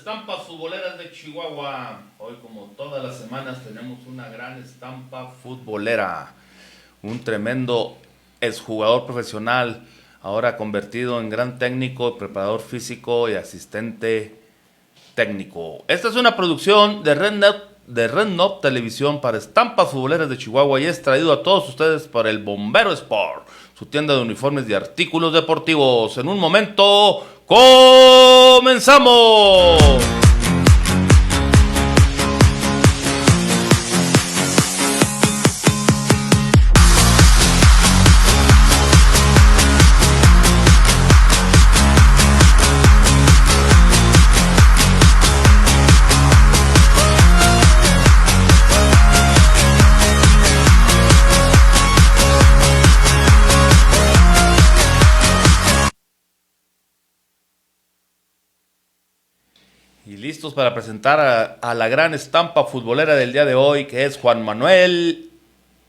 estampas futboleras de Chihuahua. Hoy, como todas las semanas, tenemos una gran estampa futbolera. Un tremendo exjugador profesional, ahora convertido en gran técnico, preparador físico y asistente técnico. Esta es una producción de Red Knot Televisión para estampas futboleras de Chihuahua y es traído a todos ustedes por el Bombero Sport, su tienda de uniformes y artículos deportivos. En un momento, ¡comenzamos! Y listos para presentar a la gran estampa futbolera del día de hoy, que es Juan Manuel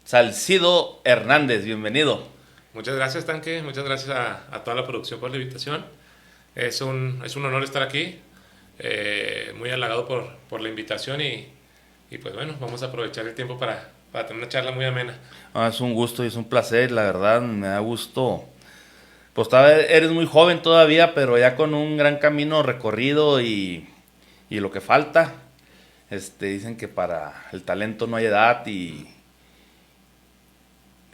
Salcido Hernández. Bienvenido. Muchas gracias, Tanque. Muchas gracias a toda la producción por la invitación. Es un honor estar aquí. Muy halagado por la invitación y pues bueno, vamos a aprovechar el tiempo para tener una charla muy amena. Es un gusto y es un placer, la verdad, me da gusto. Pues eres muy joven todavía, pero ya con un gran camino recorrido y lo que falta. Dicen que para el talento no hay edad y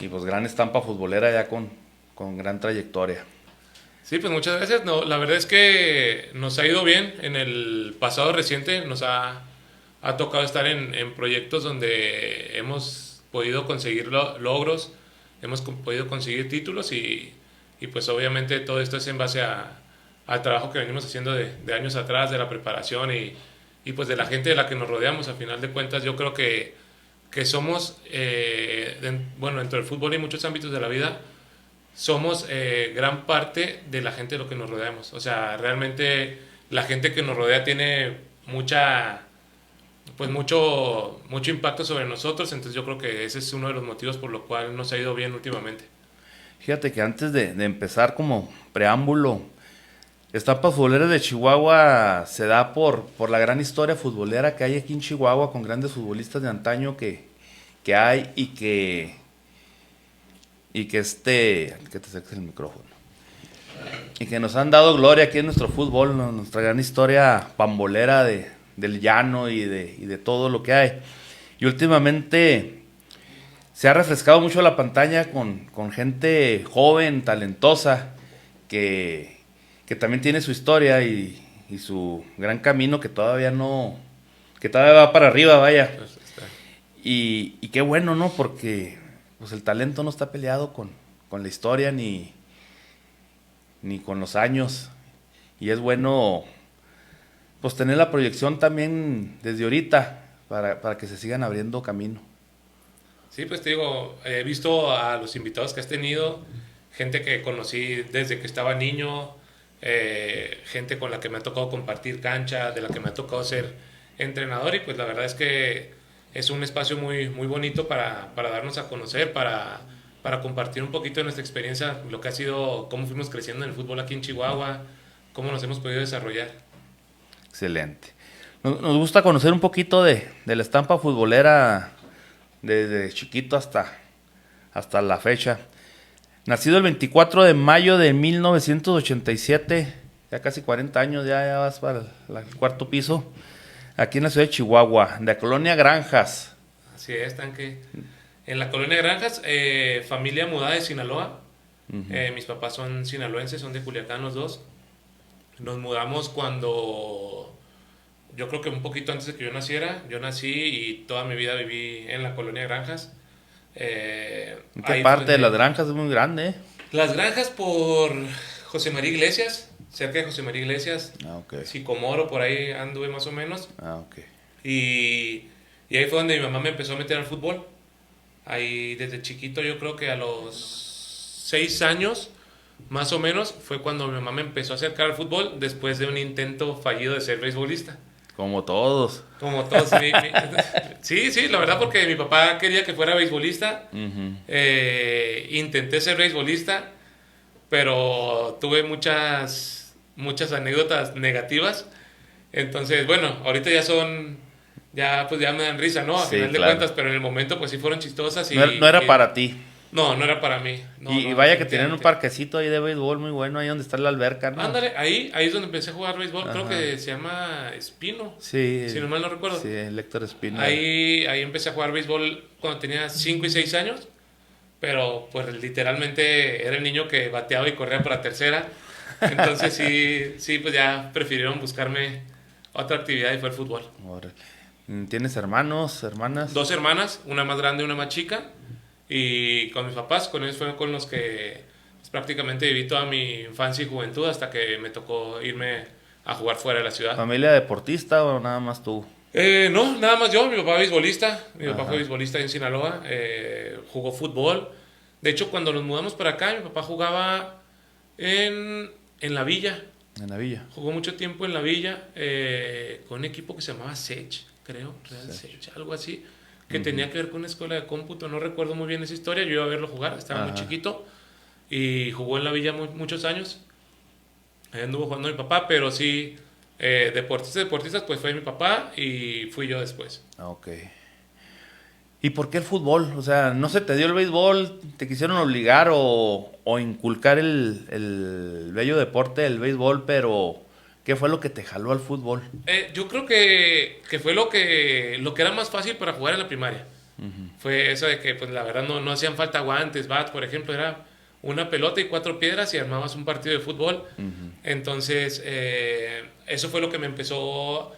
pues gran estampa futbolera ya con gran trayectoria. Sí, pues muchas gracias. No, la verdad es que nos ha ido bien. En el pasado reciente nos ha tocado estar en proyectos donde hemos podido conseguir logros, hemos podido conseguir títulos y pues obviamente todo esto es en base al trabajo que venimos haciendo de años atrás, de la preparación y pues de la gente de la que nos rodeamos. A final de cuentas yo creo que somos, dentro del fútbol y muchos ámbitos de la vida, somos gran parte de la gente de lo que nos rodeamos. O sea, realmente la gente que nos rodea tiene mucho impacto sobre nosotros, entonces yo creo que ese es uno de los motivos por lo cual nos ha ido bien últimamente. Fíjate que antes de empezar como preámbulo, Estampas Futboleras de Chihuahua se da por la gran historia futbolera que hay aquí en Chihuahua con grandes futbolistas de antaño que hay y que te acerques el micrófono. Y que nos han dado gloria aquí en nuestro fútbol, nuestra gran historia pambolera del llano y de todo lo que hay. Y últimamente se ha refrescado mucho la pantalla con gente joven, talentosa, que también tiene su historia y su gran camino que todavía va para arriba, vaya. Y qué bueno, ¿no? Porque pues el talento no está peleado con la historia ni con los años. Y es bueno pues tener la proyección también desde ahorita para que se sigan abriendo camino. Sí, pues te digo, he visto a los invitados que has tenido, gente que conocí desde que estaba niño, gente con la que me ha tocado compartir cancha, de la que me ha tocado ser entrenador y pues la verdad es que es un espacio muy, muy bonito para darnos a conocer, para compartir un poquito de nuestra experiencia, lo que ha sido, cómo fuimos creciendo en el fútbol aquí en Chihuahua, cómo nos hemos podido desarrollar. Excelente. Nos gusta conocer un poquito de la estampa futbolera desde chiquito hasta la fecha. Nacido el 24 de mayo de 1987, ya casi 40 años, ya vas para el cuarto piso, aquí en la ciudad de Chihuahua, de la colonia Granjas. Así es, Tanque. En la colonia Granjas, familia mudada de Sinaloa. Uh-huh. Mis papás son sinaloenses, son de Culiacán los dos. Nos mudamos cuando, yo creo que un poquito antes de que yo naciera. Yo nací y toda mi vida viví en la colonia Granjas. ¿Qué parte de las Granjas es muy grande? Las Granjas por José María Iglesias, cerca de José María Iglesias. Okay. Sicomoro, por ahí anduve más o menos. Okay. Y ahí fue donde mi mamá me empezó a meter al fútbol. Ahí desde chiquito, yo creo que a los 6 años, más o menos, fue cuando mi mamá me empezó a acercar al fútbol después de un intento fallido de ser beisbolista. Como todos. Como todos. Sí, la verdad, porque mi papá quería que fuera beisbolista. Uh-huh. Intenté ser beisbolista, pero tuve muchas anécdotas negativas. Entonces, bueno, ahorita pues ya me dan risa, ¿no? A Sí, final de claro. cuentas, pero en el momento pues sí fueron chistosas No era para ti. No, no era para mí. No, Y no, vaya que tienen un definitivamente. parquecito ahí de béisbol muy bueno, ahí donde está la alberca, ¿no? Ándale, ahí es donde empecé a jugar béisbol, creo Ajá. que se llama Espino, Sí, si no mal no recuerdo. sí, el Héctor Espino. Ahí empecé a jugar béisbol cuando tenía 5 y 6 años, pero pues literalmente era el niño que bateaba y corría para tercera. Entonces sí, pues ya prefirieron buscarme otra actividad y fue el fútbol. Órale. ¿Tienes hermanos, hermanas? 2 hermanas, una más grande y una más chica, y con mis papás, con ellos fueron con los que pues, prácticamente viví toda mi infancia y juventud hasta que me tocó irme a jugar fuera de la ciudad. ¿Familia deportista o nada más tú? No, nada más yo, mi papá beisbolista, mi papá Ajá. fue beisbolista en Sinaloa, jugó fútbol. De hecho, cuando nos mudamos para acá, mi papá jugaba en la villa, En la villa. jugó mucho tiempo en la villa con un equipo que se llamaba Sech, creo, Real Sech, algo así, que tenía que ver con una escuela de cómputo, no recuerdo muy bien esa historia, yo iba a verlo jugar, estaba muy Ajá. chiquito y jugó en la villa muchos años, ahí anduvo jugando mi papá, pero sí, deportistas, pues fue mi papá y fui yo después. Ok. ¿Y por qué el fútbol? O sea, ¿no se te dio el béisbol? ¿Te quisieron obligar o inculcar el bello deporte del béisbol? Pero, ¿qué fue lo que te jaló al fútbol? Yo creo que fue lo que era más fácil para jugar en la primaria. Fue eso de que, pues la verdad, no hacían falta guantes, bat, por ejemplo, era una pelota y 4 piedras y armabas un partido de fútbol. Entonces, eso fue lo que me empezó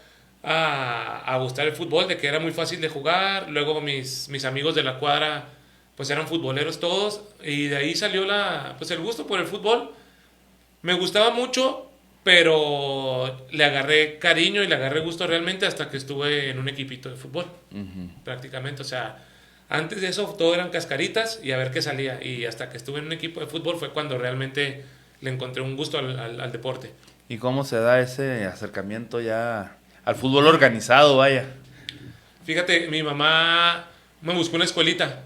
a gustar el fútbol, de que era muy fácil de jugar. Luego mis amigos de la cuadra, pues eran futboleros todos, y de ahí salió pues el gusto por el fútbol. Me gustaba mucho, pero le agarré cariño y le agarré gusto realmente hasta que estuve en un equipito de fútbol, prácticamente. O sea, antes de eso todo eran cascaritas y a ver qué salía. Y hasta que estuve en un equipo de fútbol fue cuando realmente le encontré un gusto al deporte. ¿Y cómo se da ese acercamiento ya al fútbol organizado, vaya? Fíjate, mi mamá me buscó una escuelita.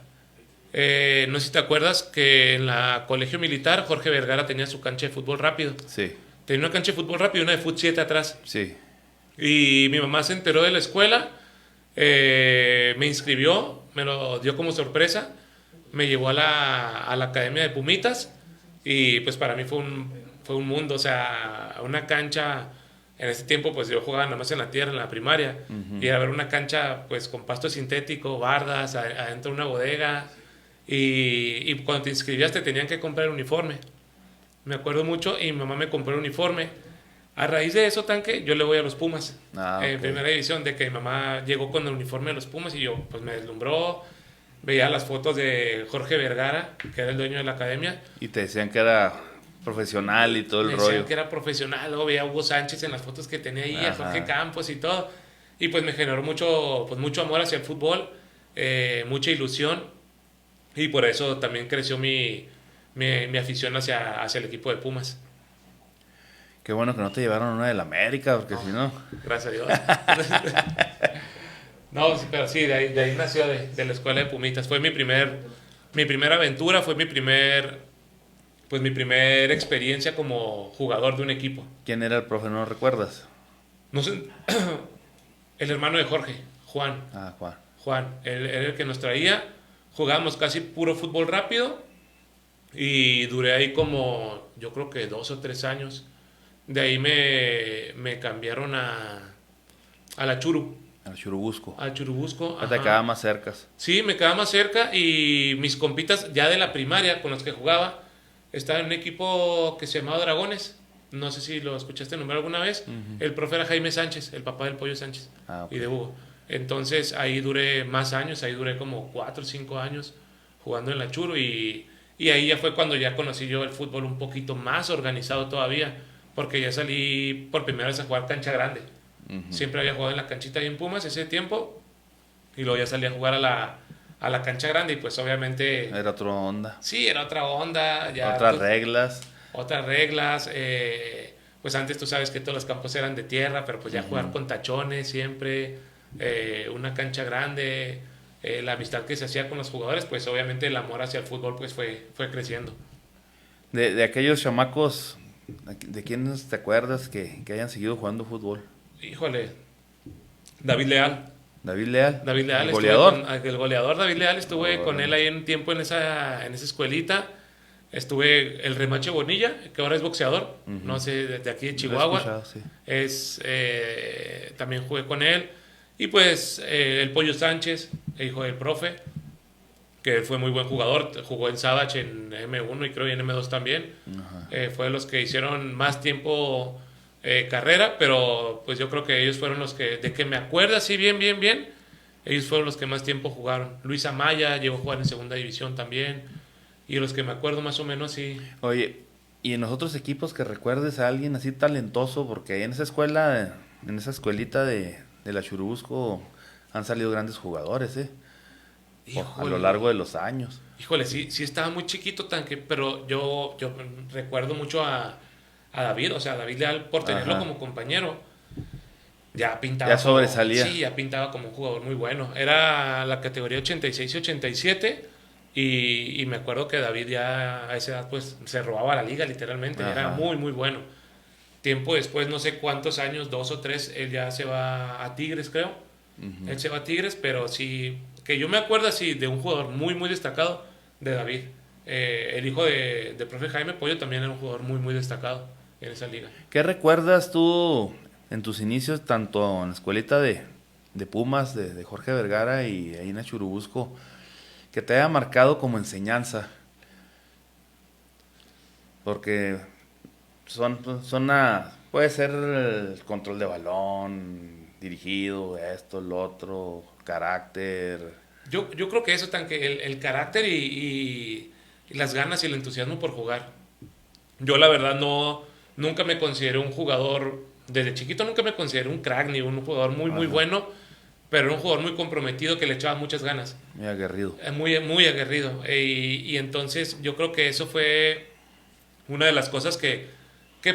No sé si te acuerdas que en la colegio militar Jorge Vergara tenía su cancha de fútbol rápido. Sí, Tenía una cancha de fútbol rápido y una de fut 7 atrás. sí. Y mi mamá se enteró de la escuela, me inscribió, me lo dio como sorpresa, me llevó a la academia de Pumitas y pues para mí fue un mundo, o sea, una cancha, en ese tiempo pues yo jugaba nada más en la tierra, en la primaria, y era ver una cancha pues con pasto sintético, bardas, adentro de una bodega, y cuando te inscribías te tenían que comprar el uniforme. Me acuerdo mucho y mi mamá me compró el uniforme. A raíz de eso, Tanque, yo le voy a los Pumas. En Ok. primera división, de que mi mamá llegó con el uniforme de los Pumas y yo, pues me deslumbró. Veía las fotos de Jorge Vergara, que era el dueño de la academia. Y te decían que era profesional y todo el Me decían rollo. que era profesional. Luego veía a Hugo Sánchez en las fotos que tenía ahí, a Ajá. Jorge Campos y todo. Y pues me generó mucho amor hacia el fútbol, mucha ilusión. Y por eso también creció mi afición hacia el equipo de Pumas. Qué bueno que no te llevaron a una del América, porque si no... Gracias a Dios. No, sí, pero sí, de ahí nació de la escuela de Pumitas. Fue mi primera aventura, fue mi primer experiencia como jugador de un equipo. ¿Quién era el profe? ¿No lo recuerdas? No sé, el hermano de Jorge, Juan. Ah, Juan. Juan, él era el que nos traía. Jugábamos casi puro fútbol rápido y duré ahí como, yo creo que 2 o 3 años. De ahí me cambiaron a la Churu. Al Churubusco. Al Churubusco. Ya te Ajá. quedaba más cercas. Sí, me quedaba más cerca y mis compitas ya de la primaria con los que jugaba estaban en un equipo que se llamaba Dragones. No sé si lo escuchaste nombrar alguna vez. El profe era Jaime Sánchez, el papá del Pollo Sánchez Ah, ok. y de Hugo. Entonces ahí duré más años, ahí duré como 4 o 5 años jugando en la Churu y ahí ya fue cuando ya conocí yo el fútbol un poquito más organizado todavía, porque ya salí por primera vez a jugar cancha grande. Siempre había jugado en la canchita ahí en Pumas ese tiempo y luego ya salí a jugar a la cancha grande y pues obviamente Era otra onda. sí, era otra onda, ya Otras reglas. otras reglas, pues antes tú sabes que todos los campos eran de tierra, pero pues ya jugar con tachones siempre, una cancha grande, la amistad que se hacía con los jugadores, pues obviamente el amor hacia el fútbol pues fue creciendo. De aquellos chamacos, ¿de quiénes te acuerdas que hayan seguido jugando fútbol? Híjole, David Leal. David Leal. David Leal, el goleador. El goleador David Leal, estuve con él ahí un tiempo en esa escuelita. Estuve el Remache Bonilla, que ahora es boxeador, no sé, de aquí de Chihuahua. Sí. También jugué con él. Y pues el Pollo Sánchez, el hijo del profe, que fue muy buen jugador, jugó en Savage en M1 y creo y en M2 también. Fue de los que hicieron más tiempo carrera, pero pues yo creo que ellos fueron los que, de que me acuerdo así bien, ellos fueron los que más tiempo jugaron. Luis Amaya llegó a jugar en segunda división también, y los que me acuerdo más o menos sí. Oye, ¿y en los otros equipos que recuerdes a alguien así talentoso? Porque ahí en esa escuela, en esa escuelita de la Churubusco han salido grandes jugadores, a lo largo de los años. Híjole, sí estaba muy chiquito, pero yo recuerdo mucho a David, o sea, a David Leal, por tenerlo como compañero, ya pintaba. Ya sobresalía. Sí, ya pintaba como un jugador muy bueno. Era la categoría 86 y 87, y me acuerdo que David ya a esa edad pues se robaba la liga literalmente, era muy, muy bueno. Tiempo después, no sé cuántos años, 2 o 3, él ya se va a Tigres, creo. Él se va a Tigres, pero sí, que yo me acuerdo así de un jugador muy, muy destacado, de David. El hijo de profe Jaime Pollo también era un jugador muy, muy destacado en esa liga. ¿Qué recuerdas tú en tus inicios, tanto en la escuelita de Pumas, de Jorge Vergara y ahí en la Churubusco, que te haya marcado como enseñanza? Porque puede ser el control de balón, dirigido, esto, lo otro, carácter. Yo creo que eso, el carácter y las ganas y el entusiasmo por jugar. Yo la verdad nunca me consideré un jugador, desde chiquito nunca me consideré un crack ni un jugador muy, muy bueno, pero era un jugador muy comprometido que le echaba muchas ganas. Muy aguerrido. Muy, muy aguerrido. Y entonces yo creo que eso fue una de las cosas que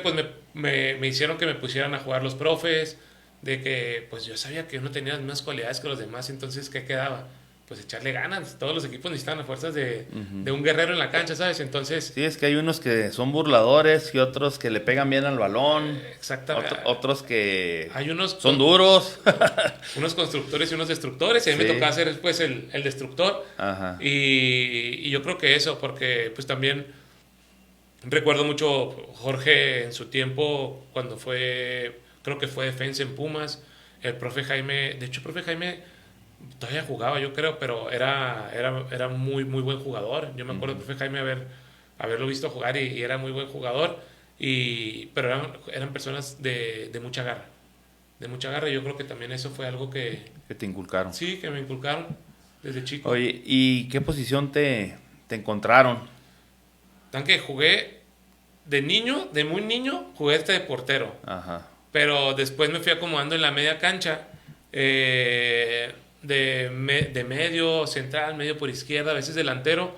pues me hicieron que me pusieran a jugar los profes, de que pues yo sabía que uno tenía las mismas cualidades que los demás, entonces ¿qué quedaba? Pues echarle ganas. Todos los equipos necesitan las fuerzas de un guerrero en la cancha, ¿sabes? Entonces... Sí, es que hay unos que son burladores y otros que le pegan bien al balón. Exactamente. Otros que hay unos son duros. Unos constructores y unos destructores. Y a mí me tocaba ser pues el destructor. Ajá. Y yo creo que eso, porque pues también recuerdo mucho Jorge en su tiempo, cuando creo que fue defensa en Pumas. El profe Jaime, de hecho el profe Jaime todavía jugaba, yo creo, pero era muy, muy buen jugador. Yo me acuerdo del profe Jaime haberlo visto jugar y era muy buen jugador. Pero eran personas de mucha garra. De mucha garra, y yo creo que también eso fue algo que te inculcaron. Sí, que me inculcaron desde chico. Oye, ¿y qué posición te encontraron? Tanque, jugué de niño, de muy niño, jugué de portero. Ajá. Pero después me fui acomodando en la media cancha. De medio, central, medio por izquierda, a veces delantero,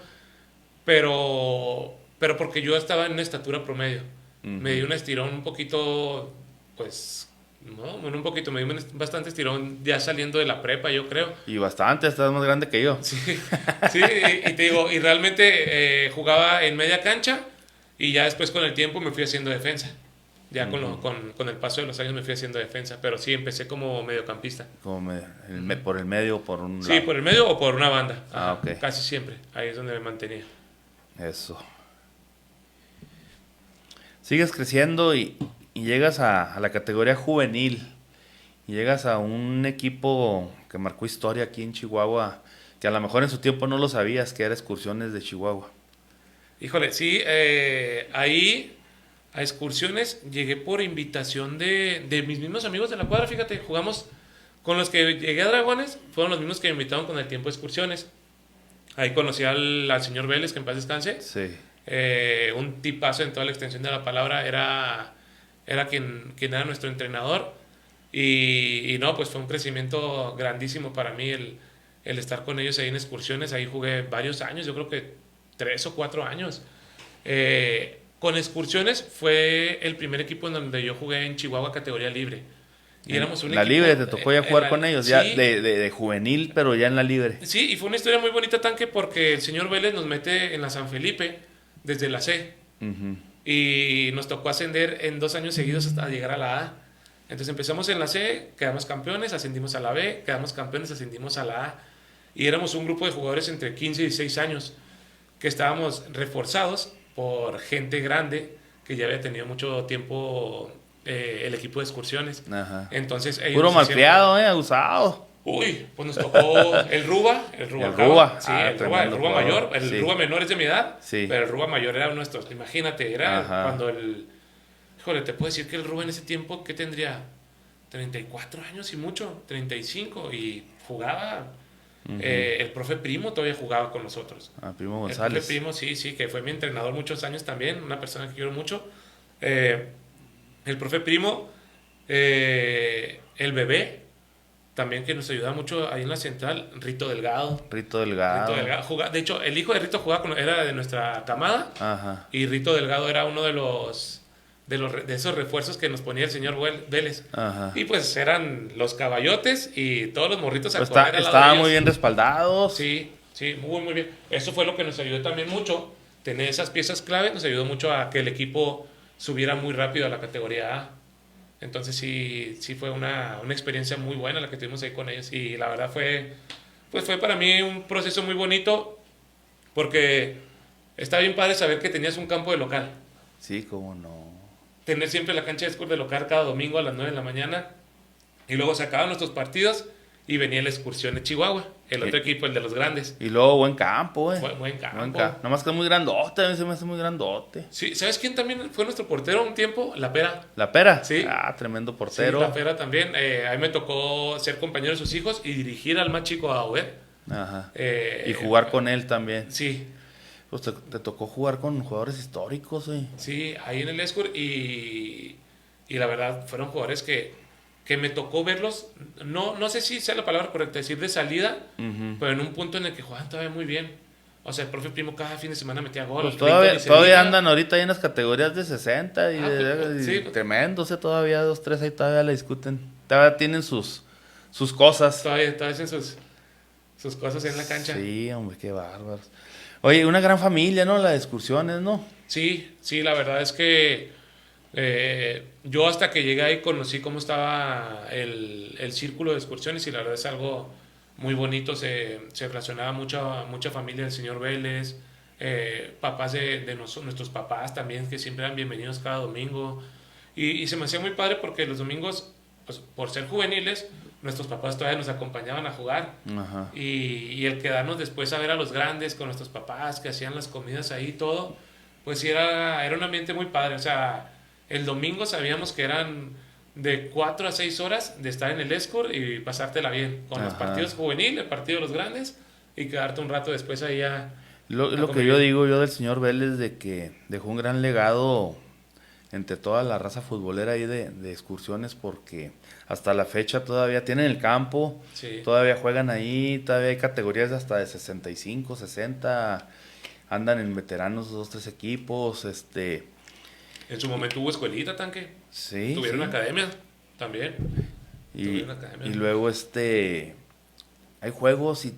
pero porque yo estaba en una estatura promedio. Me di un estirón un poquito, pues, no, bueno, un poquito, me di bastante estirón ya saliendo de la prepa, yo creo. Y bastante, estás más grande que yo. Sí, sí, y te digo, y realmente jugaba en media cancha, y ya después con el tiempo me fui haciendo defensa. Ya con el paso de los años me fui haciendo defensa, pero sí, empecé como mediocampista. Por el medio, por un lado. Sí, por el medio o por una banda. Ok. Casi siempre, ahí es donde me mantenía. Eso. Sigues creciendo y llegas a la categoría juvenil. Y llegas a un equipo que marcó historia aquí en Chihuahua, que a lo mejor en su tiempo no lo sabías, que era Excursiones de Chihuahua. Híjole, sí, ahí... A excursiones llegué por invitación de mis mismos amigos de la cuadra. Fíjate, jugamos con los que llegué a Dragones, fueron los mismos que me invitaron con el tiempo de excursiones. Ahí conocí al señor Vélez, que en paz descanse. Sí. Un tipazo en toda la extensión de la palabra. Era quien era nuestro entrenador. Y no, pues fue un crecimiento grandísimo para mí el estar con ellos ahí en excursiones. Ahí jugué varios años, yo creo que 3 o 4 años. Con excursiones fue el primer equipo en donde yo jugué en Chihuahua categoría libre. Y éramos un la equipo, libre, te tocó ya jugar con ellos, sí, ya de juvenil, pero ya en la libre. Sí, y fue una historia muy bonita, Tanque, porque el señor Vélez nos mete en la San Felipe desde la C. Y nos tocó ascender en 2 años seguidos hasta llegar a la A. Entonces empezamos en la C, quedamos campeones, ascendimos a la B, quedamos campeones, ascendimos a la A. Y éramos un grupo de jugadores entre 15 y 16 años que estábamos reforzados por gente grande que ya había tenido mucho tiempo el equipo de excursiones. Ajá. Entonces ellos Puro nos hacían- malcriado, abusado. Uy, pues nos tocó el Ruba. El acaba. Ruba. Sí, Ah, el tremendo Ruba jugador. mayor. El Sí. Ruba menor es de mi edad, Sí. pero el Ruba mayor era nuestro. Imagínate, era Ajá. cuando el... Híjole, te puedo decir que el Ruba en ese tiempo, ¿qué tendría? 34 años y mucho, 35, y jugaba. El profe Primo todavía jugaba con nosotros. Primo El González. profe Primo, sí, que fue mi entrenador muchos años también, una persona que quiero mucho. El profe Primo, el bebé, también que nos ayudaba mucho ahí en la central, Rito Delgado. Rito Delgado. De hecho, el hijo de Rito era de nuestra camada. Ajá. Y Rito Delgado era uno de esos refuerzos que nos ponía el señor Vélez. Ajá. Y pues eran los caballotes y todos los morritos a Pues correr al lado de estaban ellos. muy bien respaldados. Sí, muy bien. Eso fue lo que nos ayudó también mucho. Tener esas piezas clave nos ayudó mucho a que el equipo subiera muy rápido a la categoría A. Entonces sí fue una experiencia muy buena la que tuvimos ahí con ellos. Y la verdad fue para mí un proceso muy bonito porque está bien padre saber que tenías un campo de local. Sí, cómo no. Tener siempre la cancha de Escur de local cada domingo a las 9 de la mañana. Y luego se acababan nuestros partidos y venía la excursión de Chihuahua, el otro equipo, el de los grandes. Y luego buen campo, Buen campo. Nomás que es muy grandote, a mí se me hace muy grandote. Sí, ¿sabes quién también fue nuestro portero un tiempo? La Pera. ¿La Pera? Sí. Tremendo Sí, portero. La Pera también. A mí me tocó ser compañero de sus hijos y dirigir al más chico a Ober. Ajá. Y jugar con él también. Sí, Pues te tocó jugar con jugadores históricos, güey. sí, ahí en el Escur y la verdad fueron jugadores que me tocó verlos, no sé si sea la palabra correcta, decir de salida, pero en un punto en el que jugaban todavía muy bien. O sea, el profe Primo cada fin de semana metía gol. Pues Rito todavía Nicelina. andan ahorita ahí en las categorías de 60 y sí. tremendos, todavía 2, 3 ahí todavía la discuten. Todavía tienen sus cosas. Todavía hacen sus cosas en la cancha. Sí, hombre, qué bárbaros. Oye, una gran familia, ¿no? La de excursiones, ¿no? Sí, la verdad es que yo hasta que llegué ahí conocí cómo estaba el círculo de excursiones y la verdad es algo muy bonito. Se relacionaba mucha familia del señor Vélez, papás de nuestros papás también, que siempre eran bienvenidos cada domingo. Y se me hacía muy padre porque los domingos, pues, por ser juveniles, nuestros papás todavía nos acompañaban a jugar. Ajá. Y el quedarnos después a ver a los grandes con nuestros papás que hacían las comidas ahí y todo, pues sí era un ambiente muy padre. O sea, el domingo sabíamos que eran de 4 a 6 horas de estar en el Escor y pasártela bien con los Ajá. partidos juveniles, el partido de los grandes y quedarte un rato después ahí a Lo que convivir. yo digo yo del señor Vélez de que dejó un gran legado entre toda la raza futbolera ahí de excursiones porque hasta la fecha todavía tienen el campo, Sí. todavía juegan ahí, todavía hay categorías hasta de 65, 60, andan en veteranos 2, 3 equipos, En su momento hubo escuelita, Tanque. sí. Tuvieron sí. academia también. Y, Tuvieron academia. y luego hay juegos y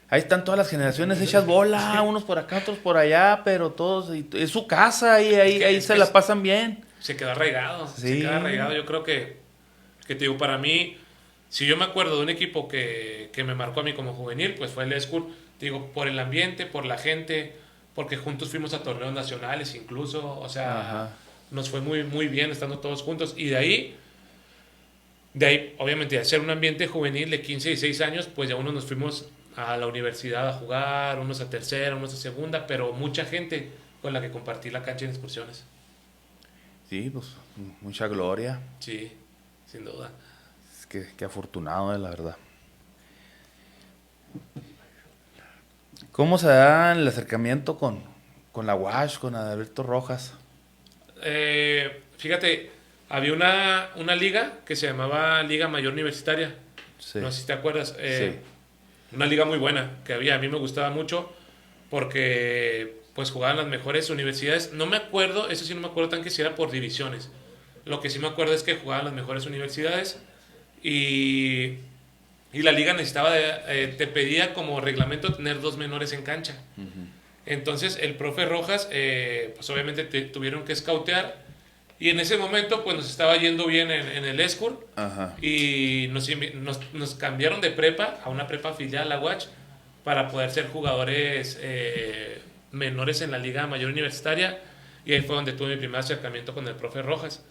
ahí están todas las generaciones hechas bola, unos por acá, otros por allá, pero todos, es su casa y ahí se la pasan bien. Se quedó arraigado. Sí. Se queda arraigado. Yo creo que te digo, para mí, si yo me acuerdo de un equipo que me marcó a mí como juvenil, pues fue el Escur. Te digo, por el ambiente, por la gente, porque juntos fuimos a torneos nacionales incluso. O sea, Ajá. nos fue muy, muy bien estando todos juntos. Y de ahí, obviamente, de hacer un ambiente juvenil de 15, 16 años, pues ya unos nos fuimos a la universidad a jugar, unos a tercera, unos a segunda, pero mucha gente con la que compartí la cancha en excursiones. Sí, pues mucha gloria. Sí, sin duda. Es que afortunado, la verdad. ¿Cómo se da el acercamiento con la UASH, con Adalberto Rojas? Fíjate, había una liga que se llamaba Liga Mayor Universitaria. Sí. No sé si te acuerdas. Sí. Una liga muy buena que había. A mí me gustaba mucho porque pues jugaban las mejores universidades. No me acuerdo, eso sí no me acuerdo tan que si era por divisiones. Lo que sí me acuerdo es que jugaban las mejores universidades y la liga necesitaba, te pedía como reglamento tener 2 menores en cancha. Uh-huh. Entonces el profe Rojas, pues obviamente tuvieron que scoutear Y en ese momento, pues nos estaba yendo bien en el ESCUR. Ajá. Y nos cambiaron de prepa a una prepa filial, la UACH, para poder ser jugadores menores en la Liga Mayor Universitaria. Y ahí fue donde tuve mi primer acercamiento con el profe Rojas,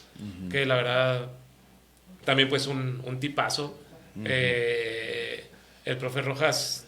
que la verdad también pues un tipazo. El profe Rojas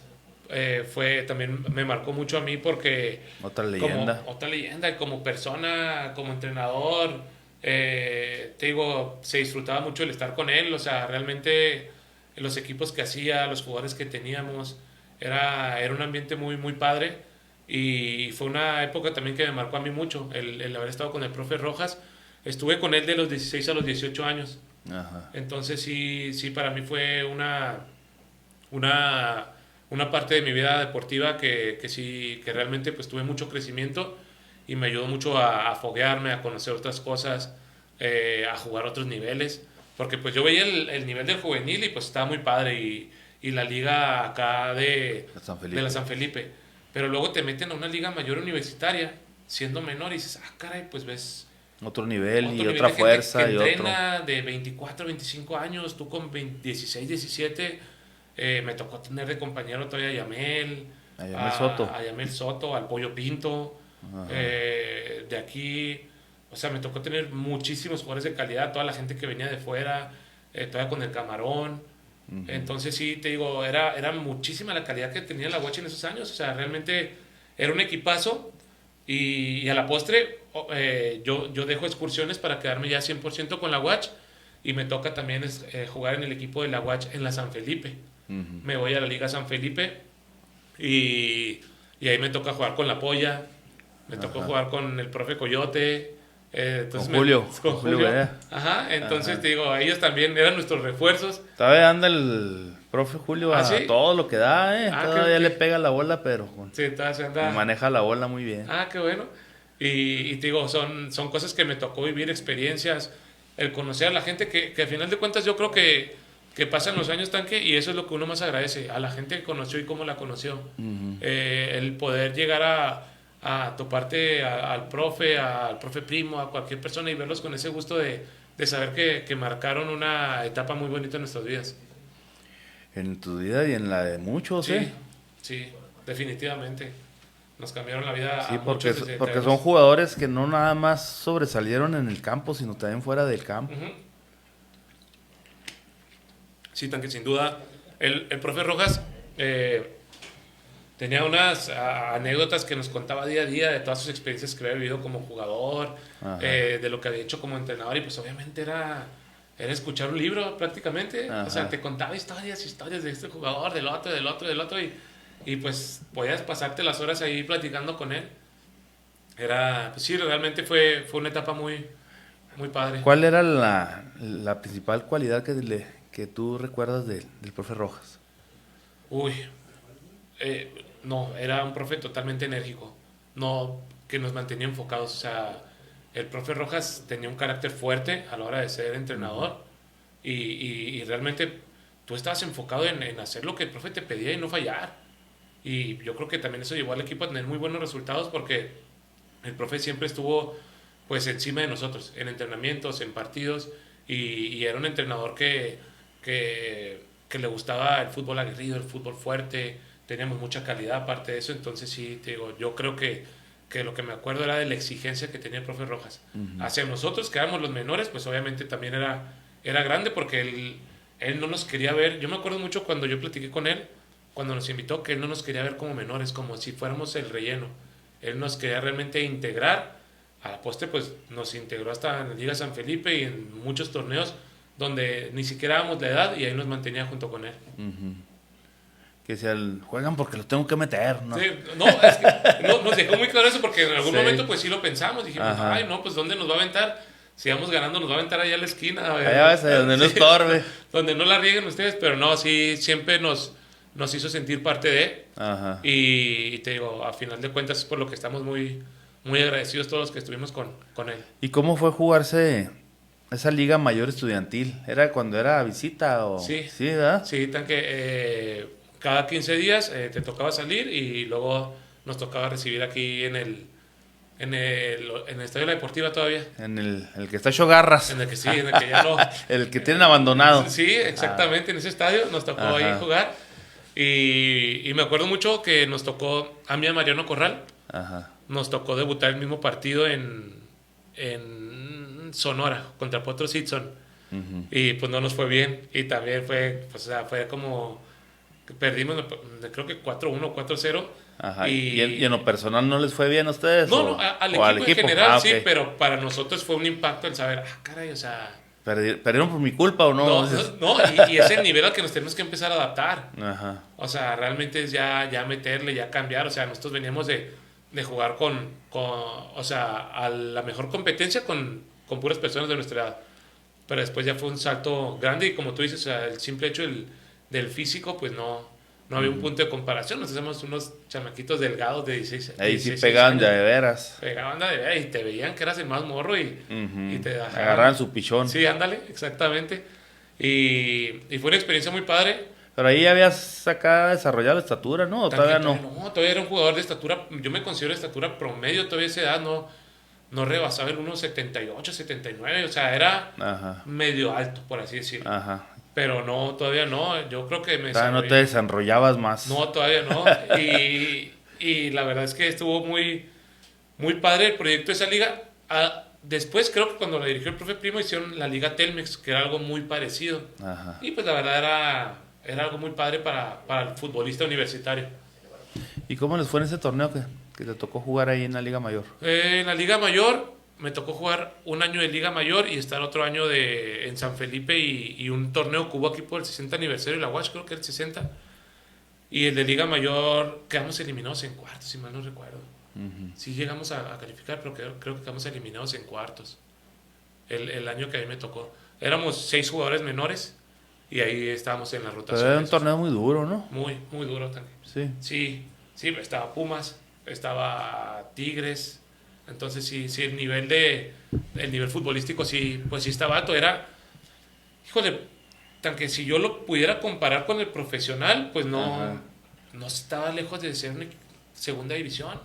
también me marcó mucho a mí porque Otra leyenda. otra leyenda, como persona, como entrenador, te digo, se disfrutaba mucho el estar con él, o sea, realmente los equipos que hacía, los jugadores que teníamos, era un ambiente muy, muy padre. Y fue una época también que me marcó a mí mucho, el haber estado con el profe Rojas. Estuve con él de los 16 a los 18 años. Ajá. Entonces sí, para mí fue una parte de mi vida deportiva que sí, que realmente pues tuve mucho crecimiento y me ayudó mucho a foguearme, a conocer otras cosas, a jugar a otros niveles. Porque pues yo veía el nivel del juvenil y pues estaba muy padre y la liga acá de la San Felipe. Pero luego te meten a una liga mayor universitaria siendo menor y dices, caray, pues ves Otro nivel y nivel otra de gente fuerza que y otro. entrena de 24, 25 años, tú con 16, 17. Me tocó tener de compañero todavía a Yamel, A Yamel Soto. a Yamel Soto, al Pollo Pinto. De aquí, o sea, me tocó tener muchísimos jugadores de calidad, toda la gente que venía de fuera, todavía con el Camarón. Entonces sí, te digo, era muchísima la calidad que tenía la Guachi en esos años. O sea, realmente era un equipazo. Y a la postre, yo dejo excursiones para quedarme ya 100% con la Watch. Y me toca también jugar en el equipo de la Watch en la San Felipe. Me voy a la Liga San Felipe y ahí me toca jugar con la Polla. Me tocó jugar con el profe Coyote. Entonces con Julio. Con Julio. Vea. Ajá, entonces te digo, ellos también eran nuestros refuerzos. Todavía anda el profe Julio a ¿Sí? todo lo que da, Todavía ¿qué? le pega la bola, pero Sí, todavía anda. maneja la bola muy bien. Qué bueno. Y te digo, son cosas que me tocó vivir, experiencias, el conocer a la gente que al final de cuentas yo creo que pasan los años, Tanque, y eso es lo que uno más agradece, a la gente que conoció y cómo la conoció. El poder llegar a toparte al profe primo, a cualquier persona y verlos con ese gusto de saber que marcaron una etapa muy bonita en nuestras vidas. En tu vida y en la de muchos, Sí, sí, definitivamente. Nos cambiaron la vida Sí, a muchos desde porque traerlos. son jugadores que no nada más sobresalieron en el campo, sino también fuera del campo. Sí, Tanque, sin duda. El profe Rojas tenía unas anécdotas que nos contaba día a día de todas sus experiencias que había vivido como jugador, de lo que había hecho como entrenador, y pues obviamente era escuchar un libro prácticamente. Ajá. O sea, te contaba historias de este jugador, del otro, y pues podías pasarte las horas ahí platicando con él. Pues sí, realmente fue una etapa muy, muy padre. ¿Cuál era la principal cualidad que tú recuerdas del profe Rojas? Uy, no, era un profe totalmente enérgico, no, que nos mantenía enfocados. O sea, el profe Rojas tenía un carácter fuerte a la hora de ser entrenador y realmente tú estabas enfocado en hacer lo que el profe te pedía y no fallar. Y yo creo que también eso llevó al equipo a tener muy buenos resultados porque el profe siempre estuvo pues encima de nosotros, en entrenamientos, en partidos, y era un entrenador que le gustaba el fútbol aguerrido, el fútbol fuerte, teníamos mucha calidad aparte de eso. Entonces sí, te digo, yo creo que lo que me acuerdo era de la exigencia que tenía el profe Rojas. Hacia nosotros, que éramos los menores, pues obviamente también era grande porque él no nos quería ver. Yo me acuerdo mucho cuando yo platiqué con él, cuando nos invitó, que él no nos quería ver como menores, como si fuéramos el relleno. Él nos quería realmente integrar. A la postre, pues nos integró hasta en la Liga San Felipe y en muchos torneos donde ni siquiera éramos de edad, y ahí nos mantenía junto con él. Que decía, juegan porque los tengo que meter, ¿no? Sí, no, es que nos dejó muy claro eso porque en algún momento pues sí lo pensamos. Dijimos, ay, no, pues ¿dónde nos va a aventar? Si vamos ganando, nos va a aventar allá a la esquina. Allá vas, donde no estorbe. Donde no la rieguen ustedes, pero no, sí, siempre nos hizo sentir parte de. Ajá. Y te digo, a final de cuentas es por lo que estamos muy, muy agradecidos todos los que estuvimos con él. ¿Y cómo fue jugarse esa liga mayor estudiantil? ¿Era cuando era visita o...? Sí. Sí, ¿verdad? Sí, Tanque, cada 15 días te tocaba salir y luego nos tocaba recibir aquí en en el Estadio de la Deportiva todavía. En el que está hecho garras. En el que sí, en el que ya no. El que tienen abandonado. Sí, exactamente, en ese estadio nos tocó ahí jugar. Y me acuerdo mucho que nos tocó, a mí, a Mariano Corral, Ajá. nos tocó debutar el mismo partido en Sonora contra Potro Sitson. Y pues no nos fue bien. Y también fue, pues, o sea, fue como que perdimos, creo que 4-1, 4-0. Ajá. ¿Y en lo personal no les fue bien a ustedes? No, al equipo en general sí, pero para nosotros fue un impacto el saber, caray, o sea... ¿Perdieron por mi culpa o no? No, y es el nivel al que nos tenemos que empezar a adaptar. Ajá. O sea, realmente es ya meterle, ya cambiar. O sea, nosotros veníamos de jugar o sea, a la mejor competencia con puras personas de nuestra edad. Pero después ya fue un salto grande y como tú dices, o sea, el simple hecho del físico, pues no había un punto de comparación. Nos hacemos unos chamaquitos delgados de 16 Ahí 16 sí pegaban años. de veras. Pegaban de veras y te veían que eras el más morro y te dejaban. Agarraban su pichón. Sí, ándale, exactamente. Y fue una experiencia muy padre. Pero ahí ya habías acá desarrollado la estatura, ¿no? ¿O todavía no? No, todavía era un jugador de estatura. Yo me considero de estatura promedio todavía a esa edad. No rebasaba el 1,78, 79. O sea, era medio alto, por así decirlo. Ajá. Pero no, todavía no. Yo creo que Todavía no te desenrollabas más. No, todavía no. Y la verdad es que estuvo muy, muy padre el proyecto de esa liga. Después creo que cuando la dirigió el profe Primo hicieron la liga Telmex, que era algo muy parecido. Ajá. Y pues la verdad era algo muy padre para el futbolista universitario. ¿Y cómo les fue en ese torneo que te tocó jugar ahí en la Liga Mayor? En la Liga Mayor me tocó jugar un año de Liga Mayor y estar otro año en San Felipe y un torneo que hubo aquí por el 60 aniversario de la UASH, creo que era el 60. Y el de Liga Mayor quedamos eliminados en cuartos, si mal no recuerdo. Sí llegamos a calificar, pero creo que quedamos eliminados en cuartos. El año que a mí me tocó. Éramos 6 jugadores menores y ahí estábamos en la rotación. Pero era un torneo muy duro, ¿no? Muy, muy duro también. Sí. Sí, estaba Pumas, estaba Tigres. Entonces sí, el nivel futbolístico sí, pues sí estaba alto. Híjole, tan que si yo lo pudiera comparar con el profesional, pues no estaba lejos de ser una segunda división.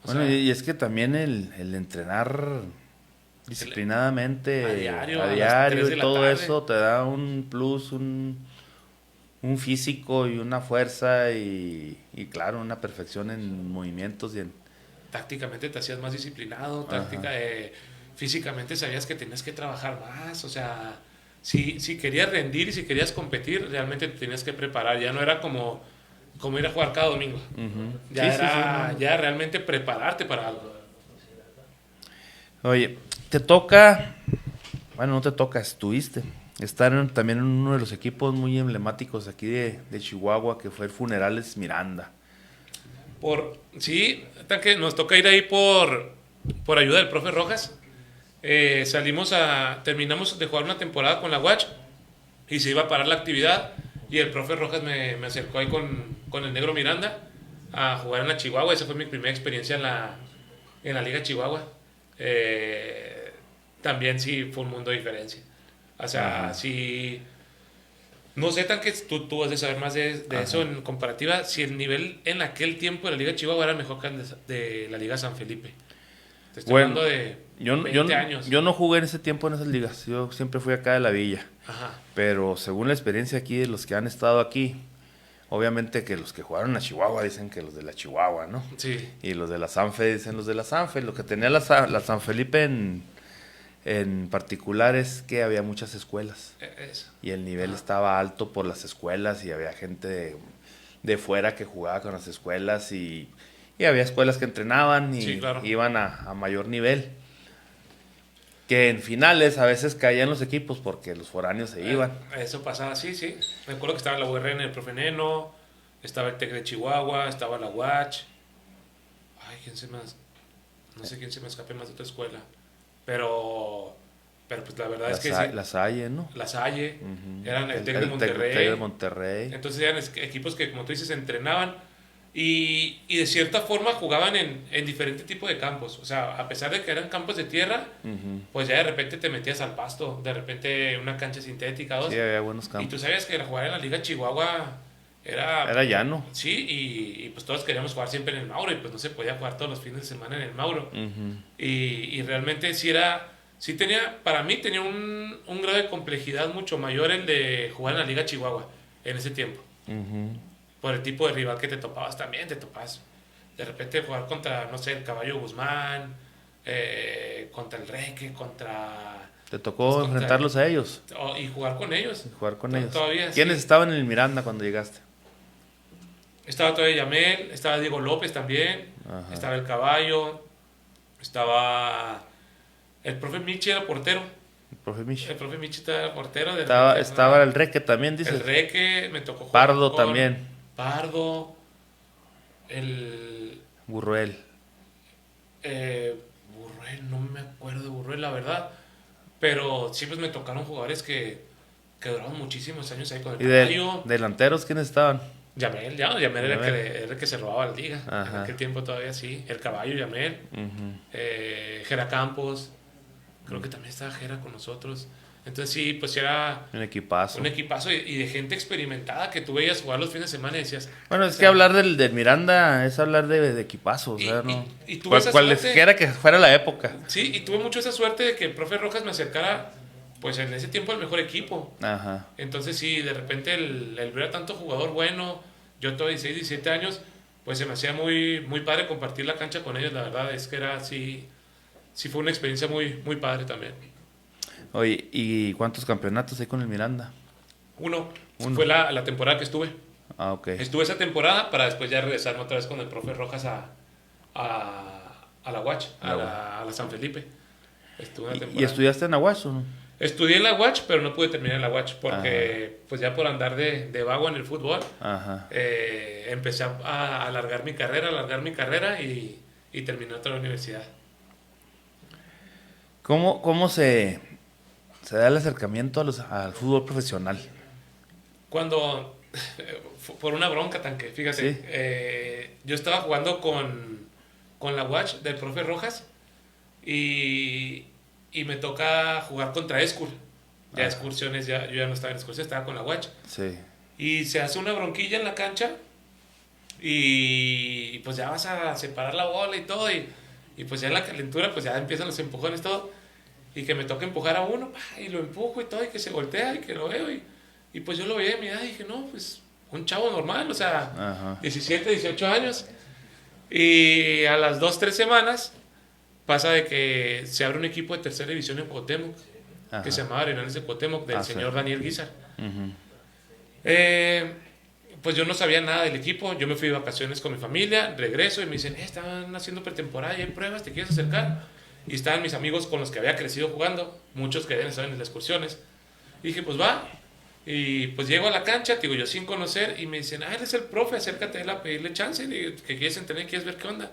Bueno, y es que también el entrenar disciplinadamente a diario y todo eso te da un plus, un físico y una fuerza y claro, una perfección en movimientos y en... Tácticamente te hacías más disciplinado, físicamente sabías que tenías que trabajar más, o sea, si querías rendir y si querías competir, realmente te tenías que preparar, ya no era como ir a jugar cada domingo, ya realmente prepararte para algo. Oye, no te toca, estuviste, también en uno de los equipos muy emblemáticos aquí de Chihuahua, que fue el Funerales Miranda. Sí, que nos toca ir ahí por ayuda del profe Rojas. Terminamos de jugar una temporada con la UACH y se iba a parar la actividad y el profe Rojas me acercó ahí con el Negro Miranda a jugar en la Chihuahua. Esa fue mi primera experiencia en la Liga Chihuahua. También sí fue un mundo de diferencia. O sea, sí... No sé, tan que tú has de saber más de eso en comparativa, si el nivel en aquel tiempo de la Liga Chihuahua era mejor que el de la Liga San Felipe. Te estoy hablando de 20 años. Yo no jugué en ese tiempo en esas ligas, yo siempre fui acá de la villa. Pero según la experiencia aquí de los que han estado aquí, obviamente que los que jugaron a Chihuahua dicen que los de la Chihuahua, ¿no? Sí. Y los de la Sanfe dicen los de la Sanfe. Lo que tenía la San Felipe en particular es que había muchas escuelas y el nivel estaba alto por las escuelas y había gente de fuera que jugaba con las escuelas y había escuelas que entrenaban y iban a mayor nivel, que en finales a veces caían los equipos porque los foráneos se iban. Eso pasaba, sí. Me acuerdo que estaba la URN, el profe Neno, estaba el TEC de Chihuahua, estaba la UACH. No sé quién se me escape más de otra escuela. Pero pues la verdad es que sí. La Salle, ¿no? La Salle, eran el TEC de Monterrey. TEC de Monterrey. Entonces eran equipos que, como tú dices, entrenaban y de cierta forma jugaban en diferentes tipos de campos. O sea, a pesar de que eran campos de tierra, pues ya de repente te metías al pasto, de repente una cancha sintética, 2. Sí, había buenos campos. Y tú sabías que jugar en la Liga Chihuahua Era llano. Sí, y pues todos queríamos jugar siempre en el Mauro y pues no se podía jugar todos los fines de semana en el Mauro. Y realmente sí tenía, para mí tenía un grado de complejidad mucho mayor el de jugar en la Liga Chihuahua en ese tiempo. Por el tipo de rival que te topabas también, te topabas de repente jugar contra, no sé, el Caballo Guzmán, contra el Reque, ¿Te tocó enfrentarlos a ellos? Y jugar con ellos. Todavía, ¿quiénes estaban en el Miranda cuando llegaste? Estaba todavía Yamel, estaba Diego López también, estaba el Caballo, estaba el profe Michi, era portero. El profe Michi era portero. Estaba el Reque también, dices. El Reque, me tocó jugar Pardo también. Pardo, el... Burruel. Burruel, no me acuerdo de Burruel, la verdad. Pero sí, pues me tocaron jugadores que duraron muchísimos años ahí con el Caballo. ¿Delanteros quiénes estaban? Yamel era el que se robaba la liga. En aquel tiempo todavía sí. El Caballo, Yamel. Jera Campos. Creo que también estaba Jera con nosotros. Entonces sí, pues era un equipazo y de gente experimentada que tú veías jugar los fines de semana y decías... Bueno, es que hablar del Miranda es hablar de equipazo. O sea, ¿no? Y tuve esa suerte, cualquiera que fuera la época. Sí, y tuve mucho esa suerte de que el profe Rojas me acercara, pues en ese tiempo, el mejor equipo. Entonces sí, de repente el ver a tanto jugador bueno, yo todo 16, 17 años, pues se me hacía muy, muy padre compartir la cancha con ellos. La verdad es que era así, sí fue una experiencia muy, muy padre también. Oye, ¿y cuántos campeonatos hay con el Miranda? Uno. Fue la temporada que estuve. Ok. Estuve esa temporada para después ya regresarme otra vez con el profe Rojas a la UACH, a la San Felipe. Estuve una temporada. ¿Y estudiaste en la UACH o no? Estudié en la UACH, pero no pude terminar en la UACH porque pues ya por andar de vago en el fútbol, empecé a alargar mi carrera y terminé otra universidad. ¿Cómo se da el acercamiento al fútbol profesional? Cuando, por una bronca, Tanque, fíjate, ¿sí? Yo estaba jugando con la UACH del profe Rojas y me toca jugar contra Escur. Ya excursiones, yo ya no estaba en excursiones, estaba con la UACH. Sí. Y se hace una bronquilla en la cancha y pues ya vas a separar la bola y todo y pues ya en la calentura pues ya empiezan los empujones todo y que me toca empujar a uno y lo empujo y todo y que se voltea y que lo veo y pues yo lo veía de mi edad y dije no, pues un chavo normal, o sea, 17, 18 años y a las 2-3 semanas pasa de que se abre un equipo de tercera división en Cuauhtémoc que se llamaba Arenales de Cuauhtémoc del señor Daniel Guizar. Pues yo no sabía nada del equipo, yo me fui de vacaciones con mi familia, regreso y me dicen, están haciendo pretemporada y hay pruebas, ¿te quieres acercar? Y estaban mis amigos con los que había crecido jugando, muchos que habían estado en las excursiones. Y dije, pues va. Y pues llego a la cancha, digo yo sin conocer, y me dicen, él es el profe, acércate a él a pedirle chance, y que quieres entrenar, quieres ver qué onda.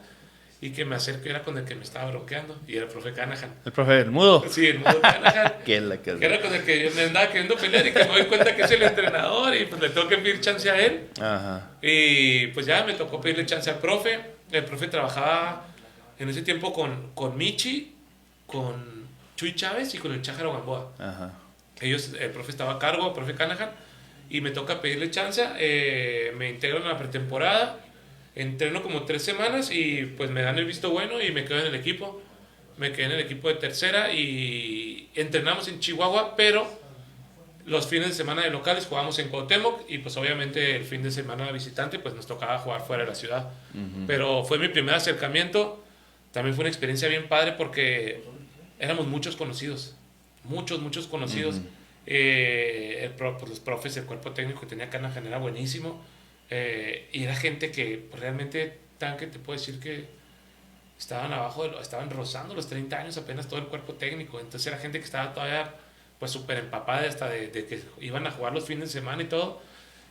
Y que me acerco, era con el que me estaba bronqueando, y era el profe Canahan. ¿El profe del mudo? Sí, el mudo Canahan. Que era con el que me andaba queriendo pelear y que me doy cuenta que es el entrenador, y pues le tengo que pedir chance a él. Y pues ya me tocó pedirle chance al profe. El profe trabajaba en ese tiempo con Michi, con Chuy Chávez y con el Chájaro Gamboa. El profe estaba a cargo, el profe Canahan, y me toca pedirle chance. Me integro en la pretemporada, entreno como 3 semanas y pues me dan el visto bueno y me quedo en el equipo. Me quedé en el equipo de tercera y entrenamos en Chihuahua, pero los fines de semana de locales jugábamos en Cuauhtémoc y pues obviamente el fin de semana visitante pues nos tocaba jugar fuera de la ciudad. Pero fue mi primer acercamiento. También fue una experiencia bien padre porque éramos muchos conocidos, muchos conocidos. Pues los profes, el cuerpo técnico que tenía Canahan era buenísimo. Y era gente que pues, realmente Tanque te puedo decir que estaban rozando los 30 años apenas todo el cuerpo técnico. Entonces era gente que estaba todavía pues súper empapada hasta de que iban a jugar los fines de semana y todo.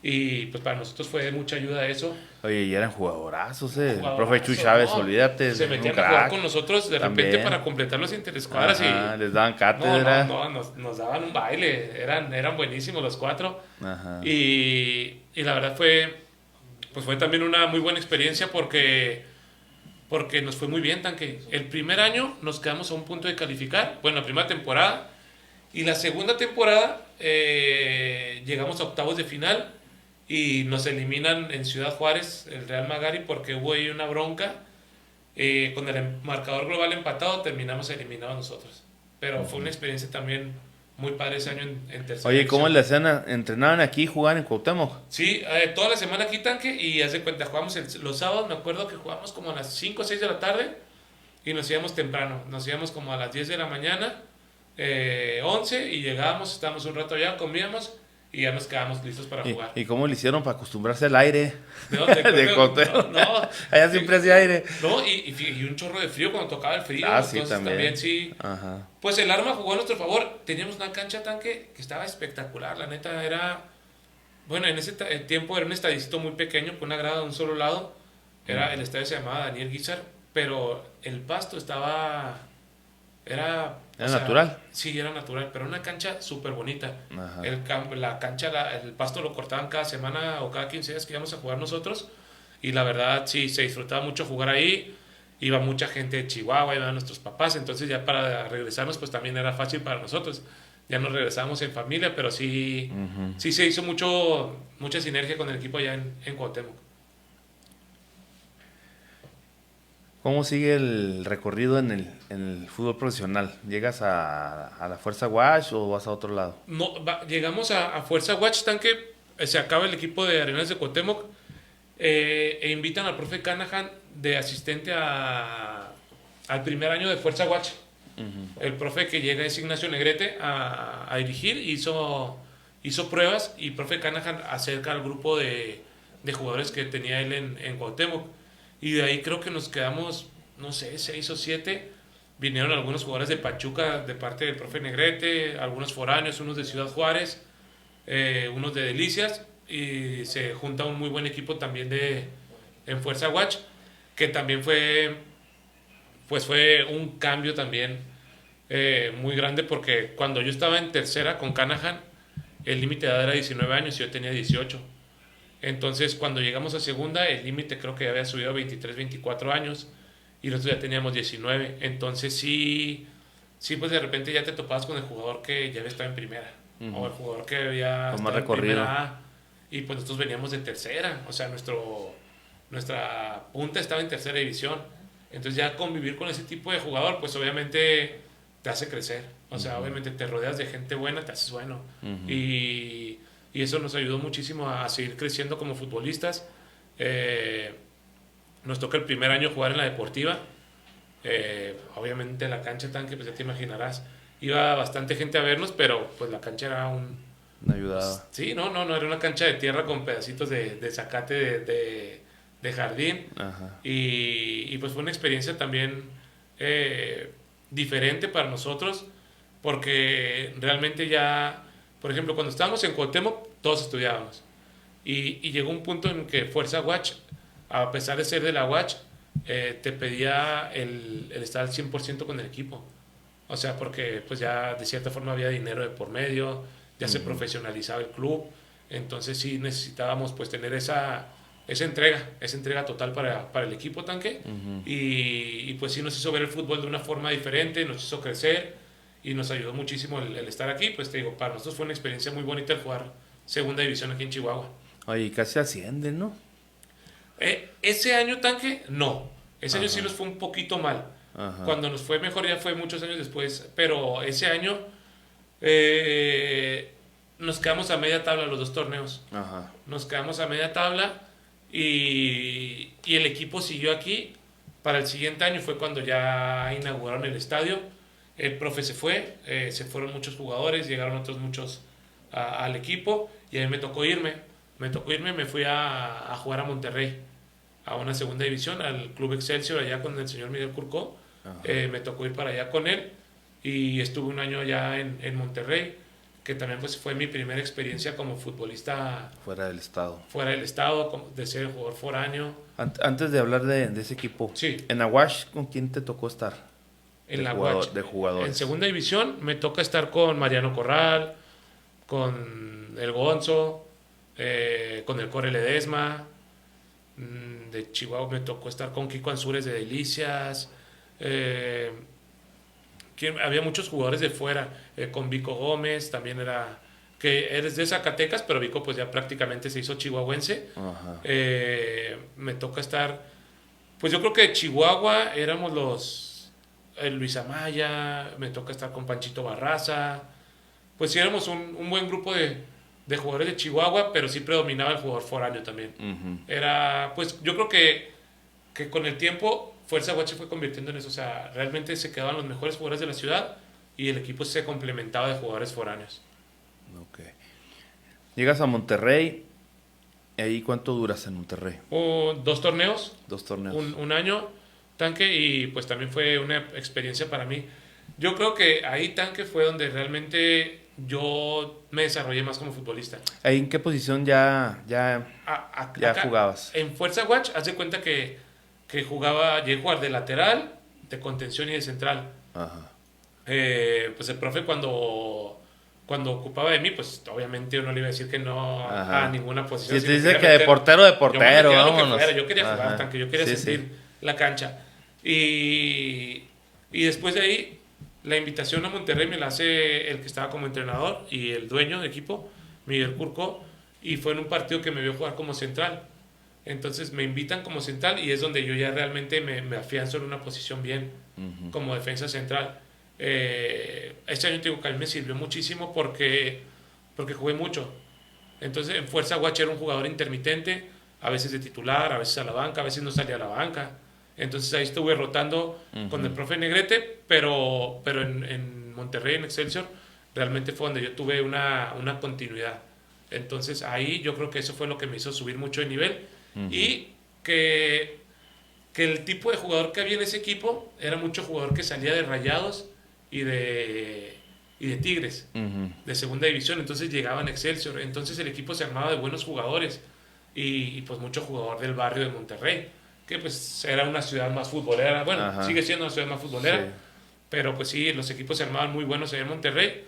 Y pues para nosotros fue de mucha ayuda eso. Oye, y eran jugadorazos, el profe Chuy Chávez, olvídate. Se metían a jugar con nosotros de repente para completar los interescuadras y les daban cátedra. Nos daban un baile, eran buenísimos los 4. Y la verdad fue también una muy buena experiencia porque nos fue muy bien, Tanque. El primer año nos quedamos a un punto de calificar, bueno, la primera temporada, y la segunda temporada llegamos a octavos de final y nos eliminan en Ciudad Juárez, el Real Magari, porque hubo ahí una bronca. Con el marcador global empatado terminamos eliminados nosotros. Pero fue una experiencia también muy padre ese año en tercera Oye, ¿cómo división. le hacían? ¿Entrenaban aquí y jugaban en Cuauhtémoc? Sí, toda la semana aquí tanque y haz de cuenta, jugamos los sábados, me acuerdo que jugamos como a las 5 o 6 de la tarde y nos íbamos temprano, nos íbamos como a las 10 de la mañana, 11 y llegábamos, estábamos un rato allá, comíamos y ya nos quedábamos listos para jugar. ¿Y cómo le hicieron para acostumbrarse al aire? ¿De dónde? De No, Cuauhtémoc. no, Allá siempre hacía aire. no y un chorro de frío cuando tocaba el frío, Ah, sí, entonces también sí. Ajá. Pues el arma jugó a nuestro favor. Teníamos una cancha tanque que estaba espectacular. La neta era. Bueno, en ese tiempo era un estadicito muy pequeño con una grada de un solo lado. El estadio se llamaba Daniel Guizar. Pero el pasto estaba. Era. ¿Era natural? Sí, era natural. Pero una cancha súper bonita. Ajá. La cancha, el pasto lo cortaban cada semana o cada 15 días que íbamos a jugar nosotros. Y la verdad, sí, se disfrutaba mucho jugar ahí. Iba mucha gente de Chihuahua, iban nuestros papás, entonces ya para regresarnos pues también era fácil para nosotros. Ya nos regresamos en familia, pero sí, sí se hizo mucha sinergia con el equipo allá en Cuauhtémoc. ¿Cómo sigue el recorrido en el fútbol profesional? ¿Llegas a la Fuerza Watch o vas a otro lado? No, llegamos a Fuerza Watch Tanque, se acaba el equipo de Arenas de Cuauhtémoc e invitan al profe Canahan de asistente al primer año de Fuerza Watch. El profe que llega es Ignacio Negrete a dirigir, hizo pruebas y profe Canahan acerca al grupo de jugadores que tenía él en Cuauhtémoc. Y de ahí creo que nos quedamos, no sé, 6 o 7. Vinieron algunos jugadores de Pachuca de parte del profe Negrete, algunos foráneos, unos de Ciudad Juárez, unos de Delicias. Y se junta un muy buen equipo también en Fuerza Watch, que también fue un cambio también muy grande porque cuando yo estaba en tercera con Canahan, el límite de edad era 19 años y yo tenía 18. Entonces, cuando llegamos a segunda, el límite creo que ya había subido a 23, 24 años y nosotros ya teníamos 19. Entonces, sí, pues de repente ya te topabas con el jugador que ya había estado en primera o el jugador que había Con más estado en recorrido. primera A y pues nosotros veníamos de tercera. O sea, nuestra punta estaba en tercera división. Entonces, ya convivir con ese tipo de jugador, pues obviamente te hace crecer. O sea, obviamente te rodeas de gente buena, te haces bueno. Y eso nos ayudó muchísimo a seguir creciendo como futbolistas. Nos toca el primer año jugar en la deportiva. Obviamente la cancha tanque, pues ya te imaginarás, iba bastante gente a vernos, pero pues la cancha era Me ayudaba. Sí, no, era una cancha de tierra con pedacitos de zacate de jardín. Ajá. Y pues fue una experiencia también diferente para nosotros, porque realmente ya, por ejemplo, cuando estábamos en Cuauhtémoc, todos estudiábamos. Y llegó un punto en que Fuerza Watch, a pesar de ser de la Watch, te pedía el estar al 100% con el equipo. O sea, porque pues ya de cierta forma había dinero de por medio, ya se profesionalizaba el club, entonces sí necesitábamos pues tener esa entrega total para el equipo tanque y pues sí nos hizo ver el fútbol de una forma diferente, nos hizo crecer y nos ayudó muchísimo el estar aquí. Pues te digo, para nosotros fue una experiencia muy bonita el jugar segunda división aquí en Chihuahua. Oye, casi ascienden, ¿no? Ese año tanque, no. Ese año sí nos fue un poquito mal. Ajá. Cuando nos fue mejor ya fue muchos años después, pero ese año nos quedamos a media tabla los dos torneos. Ajá. Nos quedamos a media tabla y el equipo siguió aquí. Para el siguiente año fue cuando ya inauguraron el estadio. El profe se fue, se fueron muchos jugadores, llegaron otros muchos al equipo y a mí me tocó irme. Me fui a jugar a Monterrey, a una segunda división, al Club Excelsior, allá con el señor Miguel Curcó. Me tocó ir para allá con él y estuve un año allá en Monterrey, que también pues fue mi primera experiencia como futbolista Fuera del estado. fuera del estado, de ser jugador foráneo. Antes de hablar de ese equipo, Sí. ¿en Aguash con quién te tocó estar? En la Watch. De jugadores. En segunda división me toca estar con Mariano Corral, con el Gonzo, con el Core Ledesma. De Chihuahua me tocó estar con Kiko Ansúrez de Delicias. Había muchos jugadores de fuera, con Vico Gómez, también era que eres de Zacatecas, pero Vico pues ya prácticamente se hizo chihuahuense. Ajá. Me toca estar, pues yo creo que Chihuahua éramos Luis Amaya, me toca estar con Panchito Barraza, pues sí éramos un buen grupo de jugadores de Chihuahua, pero sí predominaba el jugador foráneo también. Era, pues yo creo que con el tiempo Fuerza Guache fue convirtiendo en eso, o sea, realmente se quedaban los mejores jugadores de la ciudad y el equipo se complementaba de jugadores foráneos. Ok. Llegas a Monterrey, ¿y ahí cuánto duras en Monterrey? 2 torneos, 2 torneos. un año, Tanque, y pues también fue una experiencia para mí. Yo creo que ahí Tanque fue donde realmente yo me desarrollé más como futbolista. ¿Ahí en qué posición ya Acá, jugabas? en Fuerza Watch, haz de cuenta que jugaba, llegué a jugar de lateral, de contención y de central. Ajá. Pues el profe cuando ocupaba de mí, pues obviamente yo no le iba a decir que no a ninguna posición. Si te dice que de portero, vámonos. Yo quería jugar, Tanque, yo quería sentir la cancha. Y después de ahí, la invitación a Monterrey me la hace el que estaba como entrenador y el dueño de equipo, Miguel Curcó, y fue en un partido que me vio jugar como central. Entonces me invitan como central y es donde yo ya realmente me afianzo en una posición bien, como defensa central. Este año te digo que a mí me sirvió muchísimo porque jugué mucho. Entonces en Fuerza Guache era un jugador intermitente, a veces de titular, a veces a la banca, a veces no salía a la banca. Entonces ahí estuve rotando con el profe Negrete, pero en Monterrey, en Excelsior, realmente fue donde yo tuve una continuidad. Entonces ahí yo creo que eso fue lo que me hizo subir mucho de nivel y que el tipo de jugador que había en ese equipo era mucho jugador que salía de Rayados y de Tigres, de segunda división. Entonces llegaban Excelsior, entonces el equipo se armaba de buenos jugadores y pues mucho jugador del barrio de Monterrey, que pues era una ciudad más futbolera, bueno, sigue siendo una ciudad más futbolera, pero pues sí, los equipos se armaban muy buenos en Monterrey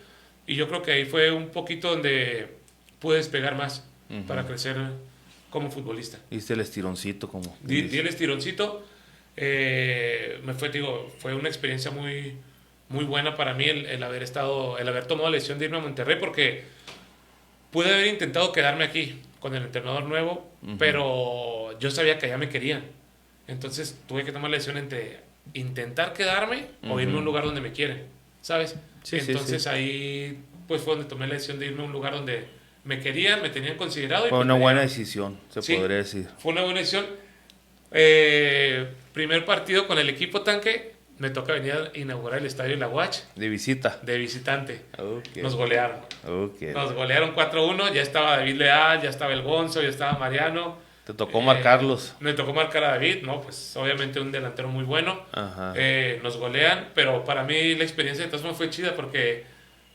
y yo creo que ahí fue un poquito donde pude despegar más para crecer como futbolista. Diste el estironcito, como di el estironcito. Fue una experiencia muy, muy buena para mí el haber tomado la decisión de irme a Monterrey, porque pude haber intentado quedarme aquí con el entrenador nuevo, pero yo sabía que allá me querían. Entonces tuve que tomar la decisión entre intentar quedarme o irme a un lugar donde me quieren, ¿sabes? Entonces ahí pues fue donde tomé la decisión de irme a un lugar donde me querían, me tenían considerado. Fue una buena decisión, se podría decir. Fue una buena decisión. Primer partido con el equipo Tanque, me toca venir a inaugurar el estadio de la Watch. De visita. De visitante. Okay. Nos golearon. Okay. Nos golearon 4-1, ya estaba David Leal, ya estaba el Gonzo, ya estaba Mariano. ¿Te tocó marcarlos? Me tocó marcar a David, ¿no? Pues obviamente un delantero muy bueno. Nos golean, pero para mí la experiencia de todas formas fue chida porque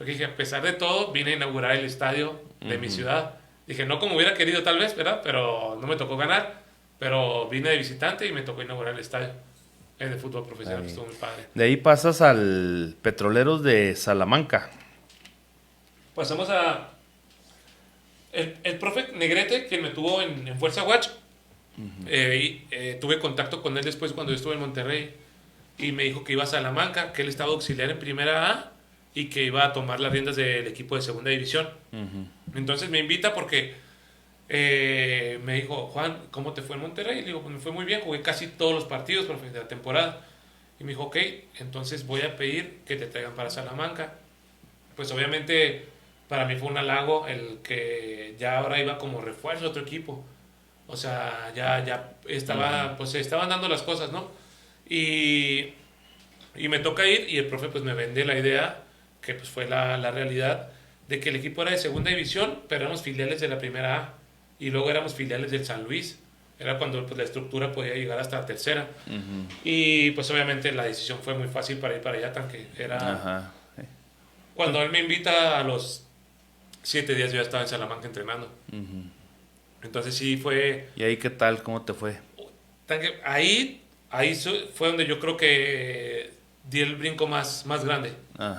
dije, a pesar de todo, vine a inaugurar el estadio de mi ciudad. Dije, no como hubiera querido tal vez, ¿verdad? Pero no me tocó ganar, pero vine de visitante y me tocó inaugurar el estadio de fútbol profesional, estuvo muy padre. De ahí pasas al Petroleros de Salamanca. Pasamos a el profe Negrete, quien me tuvo en Fuerza Watch. Tuve contacto con él después cuando yo estuve en Monterrey y me dijo que iba a Salamanca, que él estaba auxiliar en Primera A y que iba a tomar las riendas del equipo de Segunda División. Entonces me invita porque me dijo, Juan, ¿cómo te fue en Monterrey? Y le digo, pues me fue muy bien, jugué casi todos los partidos de la temporada. Y me dijo, ok, entonces voy a pedir que te traigan para Salamanca. Pues obviamente para mí fue un halago el que ya ahora iba como refuerzo a otro equipo. O sea, ya estaba, pues se estaban dando las cosas, ¿no? Y me toca ir y el profe pues me vende la idea, que pues fue la realidad, de que el equipo era de segunda división, pero éramos filiales de la Primera A y luego éramos filiales del San Luis. Era cuando pues, la estructura podía llegar hasta la tercera. Y pues obviamente la decisión fue muy fácil para ir para allá, Tanque. Era cuando él me invita, a los 7 días yo ya estaba en Salamanca entrenando. Entonces sí fue... ¿Y ahí qué tal? ¿Cómo te fue? Tanque, ahí fue donde yo creo que di el brinco más grande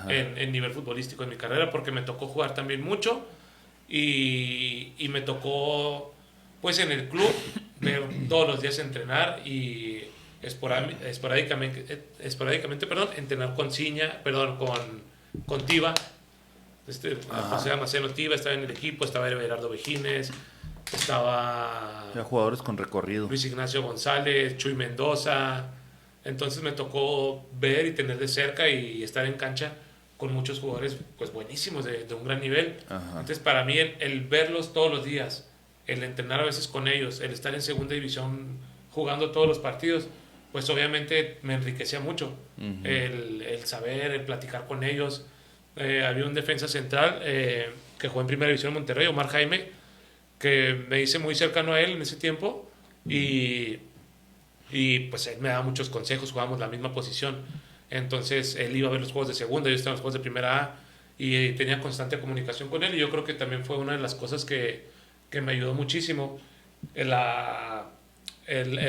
en nivel futbolístico en mi carrera, porque me tocó jugar también mucho y me tocó pues en el club ver todos los días entrenar y esporádicamente entrenar con Ciña, con Tiva, José Marcelo Tiva estaba en el equipo, estaba Everardo Vejines, estaba Ya jugadores con recorrido. Luis Ignacio González, Chuy Mendoza. Entonces me tocó ver y tener de cerca y estar en cancha con muchos jugadores pues buenísimos, de un gran nivel. Ajá. Entonces para mí el verlos todos los días, el entrenar a veces con ellos, el estar en segunda división jugando todos los partidos, pues obviamente me enriquecía mucho. Uh-huh. El saber, el platicar con ellos. Había un defensa central que jugó en primera división en Monterrey, Omar Jaime, que me hice muy cercano a él en ese tiempo y pues él me daba muchos consejos, jugábamos la misma posición. Entonces él iba a ver los juegos de segunda, yo estaba en los juegos de primera A y tenía constante comunicación con él y yo creo que también fue una de las cosas que me ayudó muchísimo. El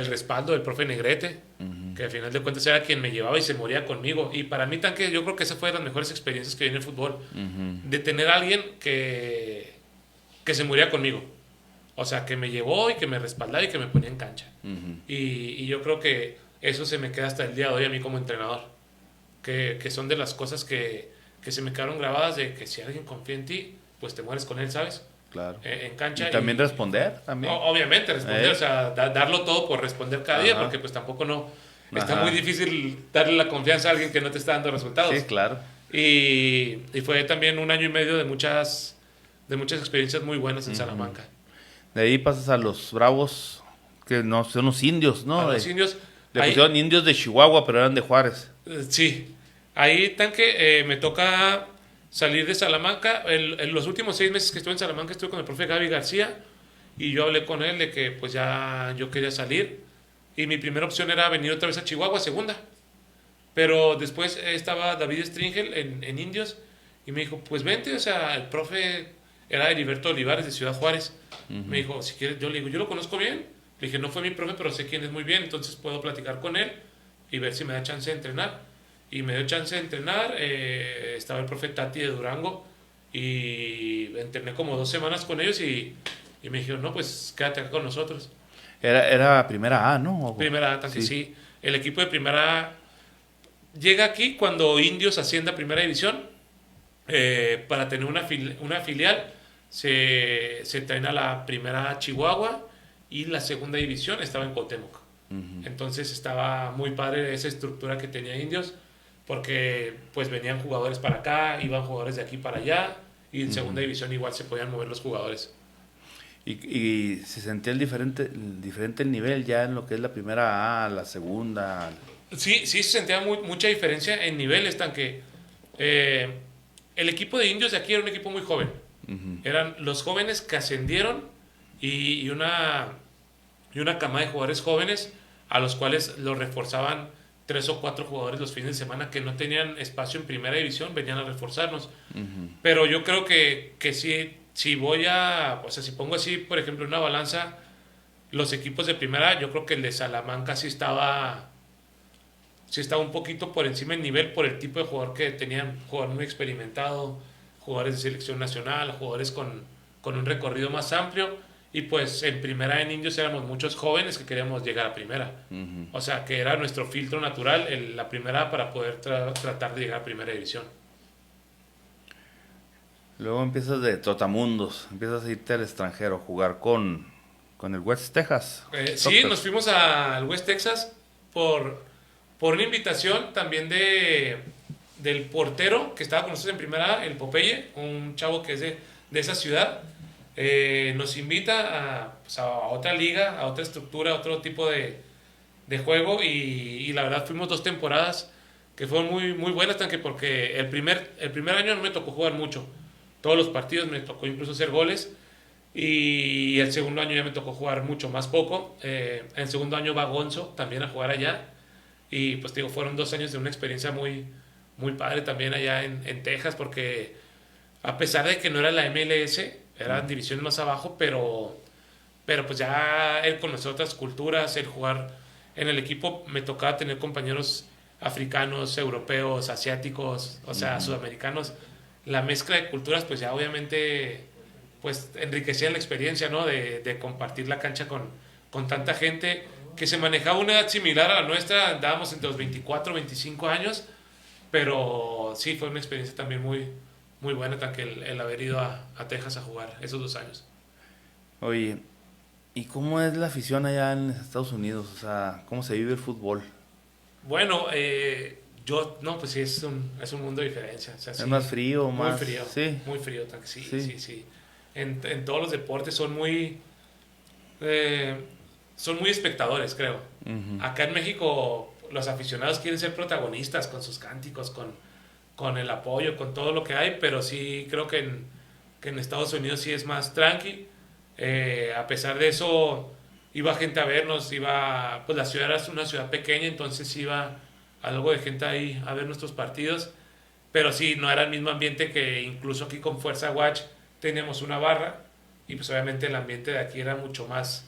respaldo del profe Negrete, uh-huh, que al final de cuentas era quien me llevaba y se moría conmigo. Y para mí, Tanque, yo creo que esa fue de las mejores experiencias que vi en el fútbol, uh-huh, de tener a alguien que se moría conmigo. O sea, que me llevó y que me respaldaba y que me ponía en cancha. Uh-huh. Y yo creo que eso se me queda hasta el día de hoy a mí como entrenador. Que son de las cosas que se me quedaron grabadas, de que si alguien confía en ti, pues te mueres con él, ¿sabes? Claro. En cancha. Y también responder, también. Obviamente, responder, o sea, darlo todo por responder cada día, porque pues tampoco no... Está muy difícil darle la confianza a alguien que no te está dando resultados. Sí, claro. Y fue también 1 año y medio de muchas experiencias muy buenas en Salamanca. De ahí pasas a los Bravos, que no son los Indios, ¿no? A los Indios. Le pusieron Indios de Chihuahua, pero eran de Juárez. Sí. Ahí, Tanque, me toca salir de Salamanca. En los últimos 6 meses que estuve en Salamanca estuve con el profe Gaby García y yo hablé con él de que pues ya yo quería salir y mi primera opción era venir otra vez a Chihuahua, segunda. Pero después estaba David Stringel en Indios y me dijo, pues vente, o sea, el profe era Heriberto Olivares de Ciudad Juárez. Uh-huh. Me dijo, si quieres, yo le digo, yo lo conozco bien. Le dije, no fue mi profe, pero sé quién es muy bien, entonces puedo platicar con él y ver si me da chance de entrenar. Y me dio chance de entrenar, estaba el profe Tati de Durango y entrené como 2 semanas con ellos y me dijeron, no, pues quédate acá con nosotros. Era primera A, ¿no? Primera A, Tanque, sí. El equipo de primera A llega aquí cuando Indios asciende a primera división. Para tener una filial se traen a la primera A Chihuahua y la segunda división estaba en Cuauhtémoc. Uh-huh. Entonces estaba muy padre esa estructura que tenía Indios, porque pues venían jugadores para acá, iban jugadores de aquí para allá y en segunda división igual se podían mover los jugadores. Y se sentía el diferente el nivel ya en lo que es la primera A, la segunda. Sí, se sentía mucha diferencia en niveles, Tanque. El equipo de Indios de aquí era un equipo muy joven. Uh-huh. Eran los jóvenes que ascendieron y una camada de jugadores jóvenes a los cuales los reforzaban 3 o 4 jugadores los fines de semana que no tenían espacio en primera división, venían a reforzarnos. Uh-huh. Pero yo creo que si voy o sea, si pongo así, por ejemplo, una balanza, los equipos de primera, yo creo que el de Salamanca sí estaba un poquito por encima en nivel por el tipo de jugador que tenían, jugador muy experimentado, jugadores de selección nacional, jugadores con un recorrido más amplio. Y pues en primera en Indios éramos muchos jóvenes que queríamos llegar a primera. Uh-huh. O sea, que era nuestro filtro natural, la primera para poder tratar de llegar a primera división. Luego empiezas de trotamundos, empiezas a irte al extranjero, jugar con el West Texas. Sí, nos fuimos al West Texas por una invitación también del portero que estaba con nosotros en primera, el Popeye, un chavo que es de esa ciudad. Nos invita a otra liga, a otra estructura, a otro tipo de juego y la verdad fuimos 2 temporadas que fueron muy, muy buenas, porque el primer año no me tocó jugar mucho, todos los partidos me tocó incluso hacer goles y el segundo año ya me tocó jugar mucho más poco. El segundo año va Gonzo también a jugar allá y pues digo, fueron 2 años de una experiencia muy, muy padre también allá en Texas, porque a pesar de que no era la MLS, eran divisiones más abajo, pero pues ya él conocer otras culturas, el jugar en el equipo, me tocaba tener compañeros africanos, europeos, asiáticos, o sea, sudamericanos. La mezcla de culturas, pues ya obviamente pues enriquecía la experiencia, ¿no? De compartir la cancha con tanta gente que se manejaba una edad similar a la nuestra, andábamos entre los 24 y 25 años, pero sí, fue una experiencia también muy, muy buena que el haber ido a Texas a jugar esos 2 años. Oye, ¿y cómo es la afición allá en Estados Unidos? O sea, ¿cómo se vive el fútbol? Bueno, no, pues sí, es un mundo de diferencia. O sea, ¿Es sí, más frío, muy más...? frío, Sí, muy frío, sí, sí. sí, sí. En todos los deportes son muy espectadores, creo. Ujú. Acá en México los aficionados quieren ser protagonistas con sus cánticos, con el apoyo, con todo lo que hay, pero sí creo que en Estados Unidos sí es más tranqui. A pesar de eso, iba gente a vernos, pues la ciudad era una ciudad pequeña, entonces iba algo de gente ahí a ver nuestros partidos, pero sí, no era el mismo ambiente que incluso aquí con Fuerza Watch teníamos una barra, y pues obviamente el ambiente de aquí era mucho más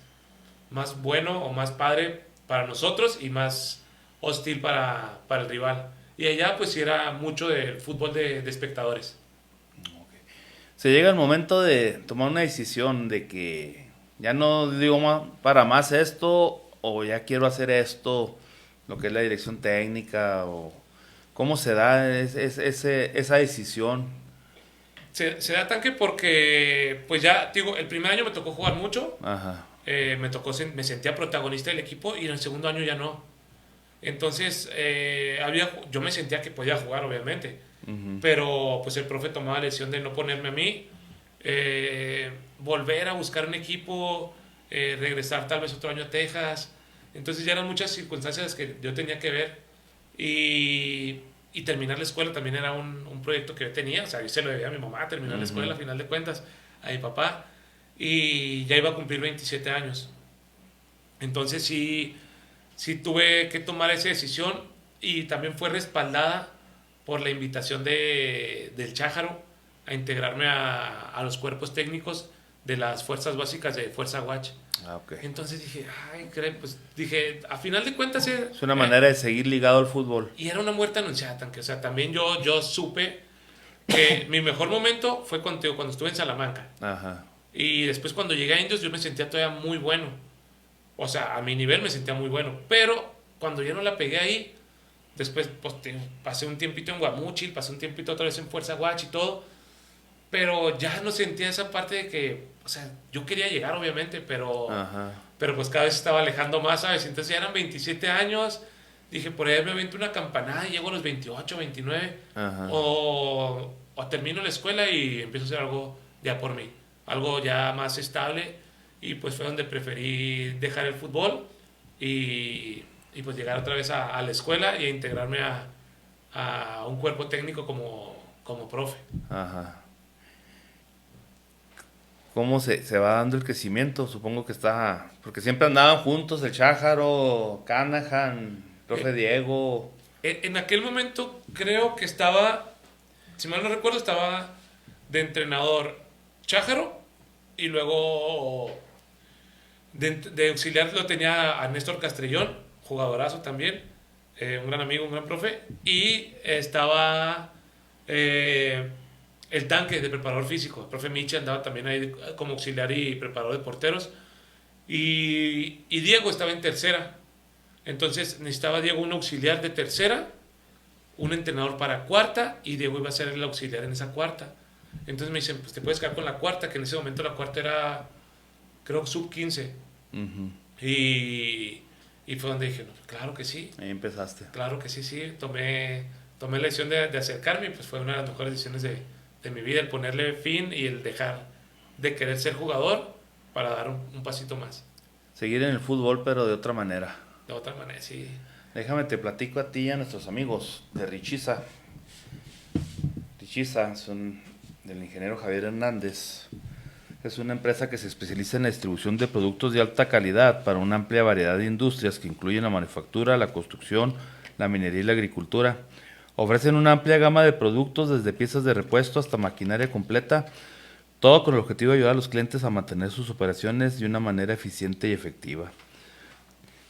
bueno o más padre para nosotros y más hostil para el rival. Y allá pues sí era mucho de fútbol de espectadores. Se llega el momento de tomar una decisión de que ya no digo para más esto o ya quiero hacer esto, lo que es la dirección técnica o cómo se da esa decisión. Se da tanque porque, pues ya, digo, el primer año me tocó jugar mucho, Ajá. me sentía protagonista del equipo y en el segundo año ya no. Entonces, yo me sentía que podía jugar, obviamente, Uh-huh. pero pues el profe tomaba la decisión de no ponerme a mí, volver a buscar un equipo, regresar tal vez otro año a Texas. Entonces ya eran muchas circunstancias que yo tenía que ver y terminar la escuela también era un proyecto que yo tenía. O sea, yo se lo debía a mi mamá, terminar la escuela a final de cuentas, a mi papá, y ya iba a cumplir 27 años. Entonces sí tuve que tomar esa decisión y también fue respaldada por la invitación del Chájaro a integrarme a los cuerpos técnicos de las fuerzas básicas de Fuerza Watch. Ah, ok. Entonces dije, pues dije, a final de cuentas Es una manera de seguir ligado al fútbol. y era una muerte anunciada, tanque. O sea, también yo supe que mi mejor momento fue cuando estuve en Salamanca. Ajá. Y después cuando llegué a Indios yo me sentía todavía muy bueno. O sea, a mi nivel me sentía muy bueno. Pero cuando ya no la pegué ahí, después pues, pasé un tiempito en Guamúchil, pasé un tiempito otra vez en Fuerza Watch y todo. Pero ya no sentía esa parte de que, o sea, yo quería llegar obviamente, Ajá. pero pues cada vez estaba alejando más, ¿sabes? Entonces ya eran 27 años, dije, por ahí me avento una campanada y llego a los 28, 29, Ajá. o termino la escuela y empiezo a hacer algo ya por mí, algo ya más estable, y pues fue donde preferí dejar el fútbol y pues llegar otra vez a la escuela y a integrarme a un cuerpo técnico como profe. Ajá. ¿Cómo se va dando el crecimiento? Supongo que está... Porque siempre andaban juntos el Chájaro, Canahan, profe Diego. En aquel momento creo que estaba, si mal no recuerdo, estaba de entrenador Chájaro y luego de auxiliar lo tenía a Néstor Castrellón, jugadorazo también, un gran amigo, un gran profe, y estaba el tanque de preparador físico, el profe Michi andaba también ahí como auxiliar y preparador de porteros, y Diego estaba en tercera. Entonces necesitaba Diego un auxiliar de tercera, un entrenador para cuarta y Diego iba a ser el auxiliar en esa cuarta. Entonces me dicen, pues te puedes quedar con la cuarta, que en ese momento la cuarta era, creo, sub 15. Uh-huh. Y fue donde dije, no, claro que sí, Ahí empezaste. claro que sí, sí. Tomé la decisión de acercarme y pues fue una de las mejores decisiones de mi vida, el ponerle fin y el dejar de querer ser jugador para dar un pasito más. Seguir en el fútbol, pero de otra manera. De otra manera, sí. Déjame te platico a ti y a nuestros amigos de Richiza. Richiza son del ingeniero Javier Hernández. Es una empresa que se especializa en la distribución de productos de alta calidad para una amplia variedad de industrias que incluyen la manufactura, la construcción, la minería y la agricultura. Ofrecen una amplia gama de productos desde piezas de repuesto hasta maquinaria completa, todo con el objetivo de ayudar a los clientes a mantener sus operaciones de una manera eficiente y efectiva.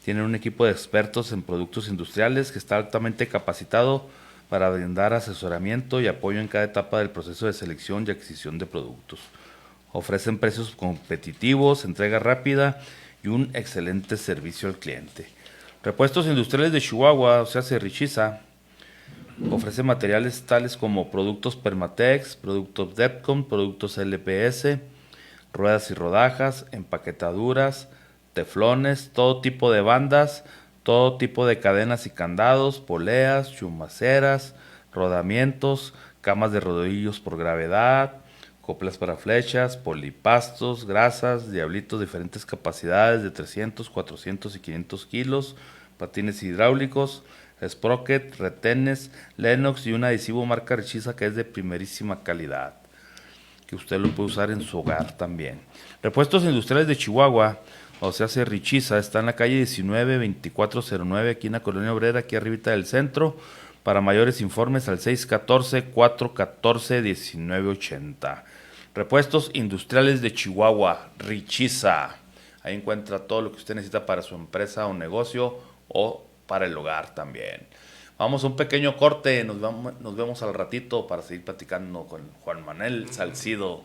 Tienen un equipo de expertos en productos industriales que está altamente capacitado para brindar asesoramiento y apoyo en cada etapa del proceso de selección y adquisición de productos. Ofrecen precios competitivos, entrega rápida y un excelente servicio al cliente. Repuestos Industriales de Chihuahua, o sea, Richiza, Ofrece materiales tales como productos Permatex, productos Depcom, productos LPS, ruedas y rodajas, empaquetaduras, teflones, todo tipo de bandas, todo tipo de cadenas y candados, poleas, chumaceras, rodamientos, camas de rodillos por gravedad, coplas para flechas, polipastos, grasas, diablitos de diferentes capacidades de 300, 400 y 500 kilos, patines hidráulicos, sprocket, retenes, Lennox y un adhesivo marca Richiza que es de primerísima calidad, que usted lo puede usar en su hogar también. Repuestos Industriales de Chihuahua, o sea, Richiza, está en la calle 19-2409, aquí en la Colonia Obrera, aquí arribita del centro. Para mayores informes al 614-414-1980. Repuestos Industriales de Chihuahua, Richiza. Ahí encuentra todo lo que usted necesita para su empresa o negocio o para el hogar también. Vamos a un pequeño corte, nos vemos al ratito para seguir platicando con Juan Manuel Salcido.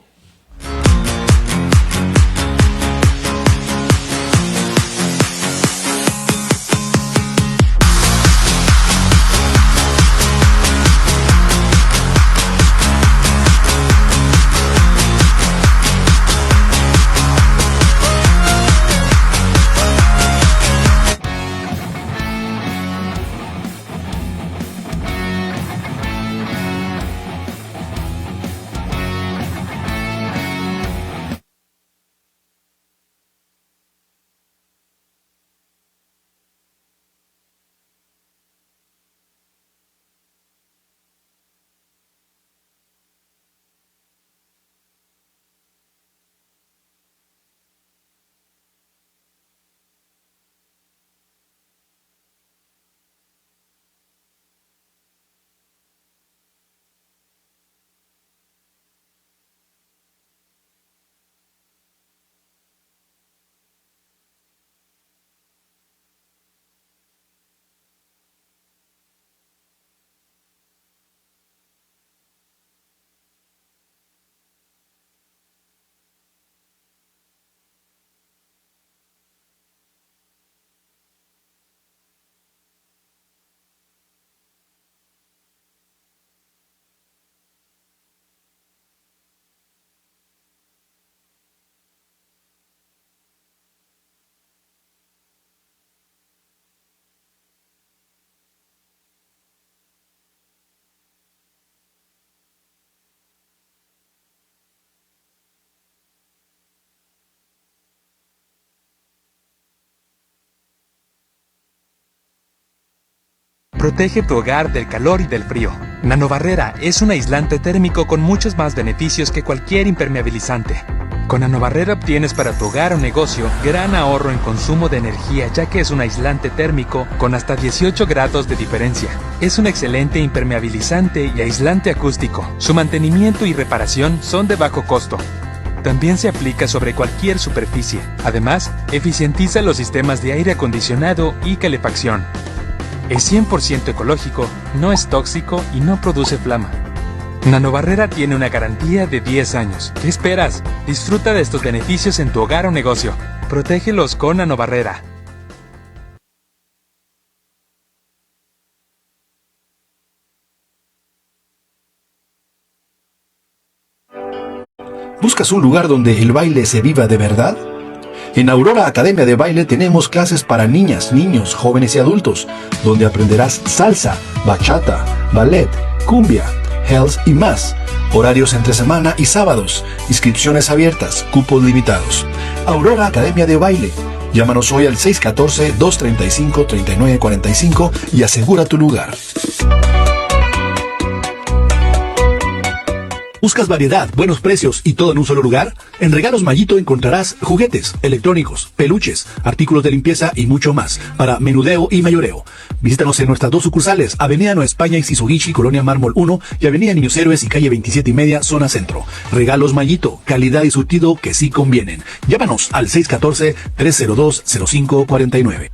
Protege tu hogar del calor y del frío. Nanobarrera es un aislante térmico con muchos más beneficios que cualquier impermeabilizante. Con Nanobarrera obtienes para tu hogar o negocio gran ahorro en consumo de energía, ya que es un aislante térmico con hasta 18 grados de diferencia. Es un excelente impermeabilizante y aislante acústico. Su mantenimiento y reparación son de bajo costo. También se aplica sobre cualquier superficie. Además, eficientiza los sistemas de aire acondicionado y calefacción. Es 100% ecológico, no es tóxico y no produce flama. Nanobarrera tiene una garantía de 10 años. ¿Qué esperas? Disfruta de estos beneficios en tu hogar o negocio. Protégelos con Nanobarrera. ¿Buscas un lugar donde el baile se viva de verdad? En Aurora Academia de Baile tenemos clases para niñas, niños, jóvenes y adultos, donde aprenderás salsa, bachata, ballet, cumbia, health y más. Horarios entre semana y sábados. Inscripciones abiertas, cupos limitados. Aurora Academia de Baile. Llámanos hoy al 614-235-3945 y asegura tu lugar. ¿Buscas variedad, buenos precios y todo en un solo lugar? En Regalos Mallito encontrarás juguetes, electrónicos, peluches, artículos de limpieza y mucho más para menudeo y mayoreo. Visítanos en nuestras dos sucursales, Avenida Nueva España y Sisugichi, Colonia Mármol 1 y Avenida Niños Héroes y Calle 27 y media, Zona Centro. Regalos Mallito, calidad y surtido que sí convienen. Llámanos al 614-302-0549.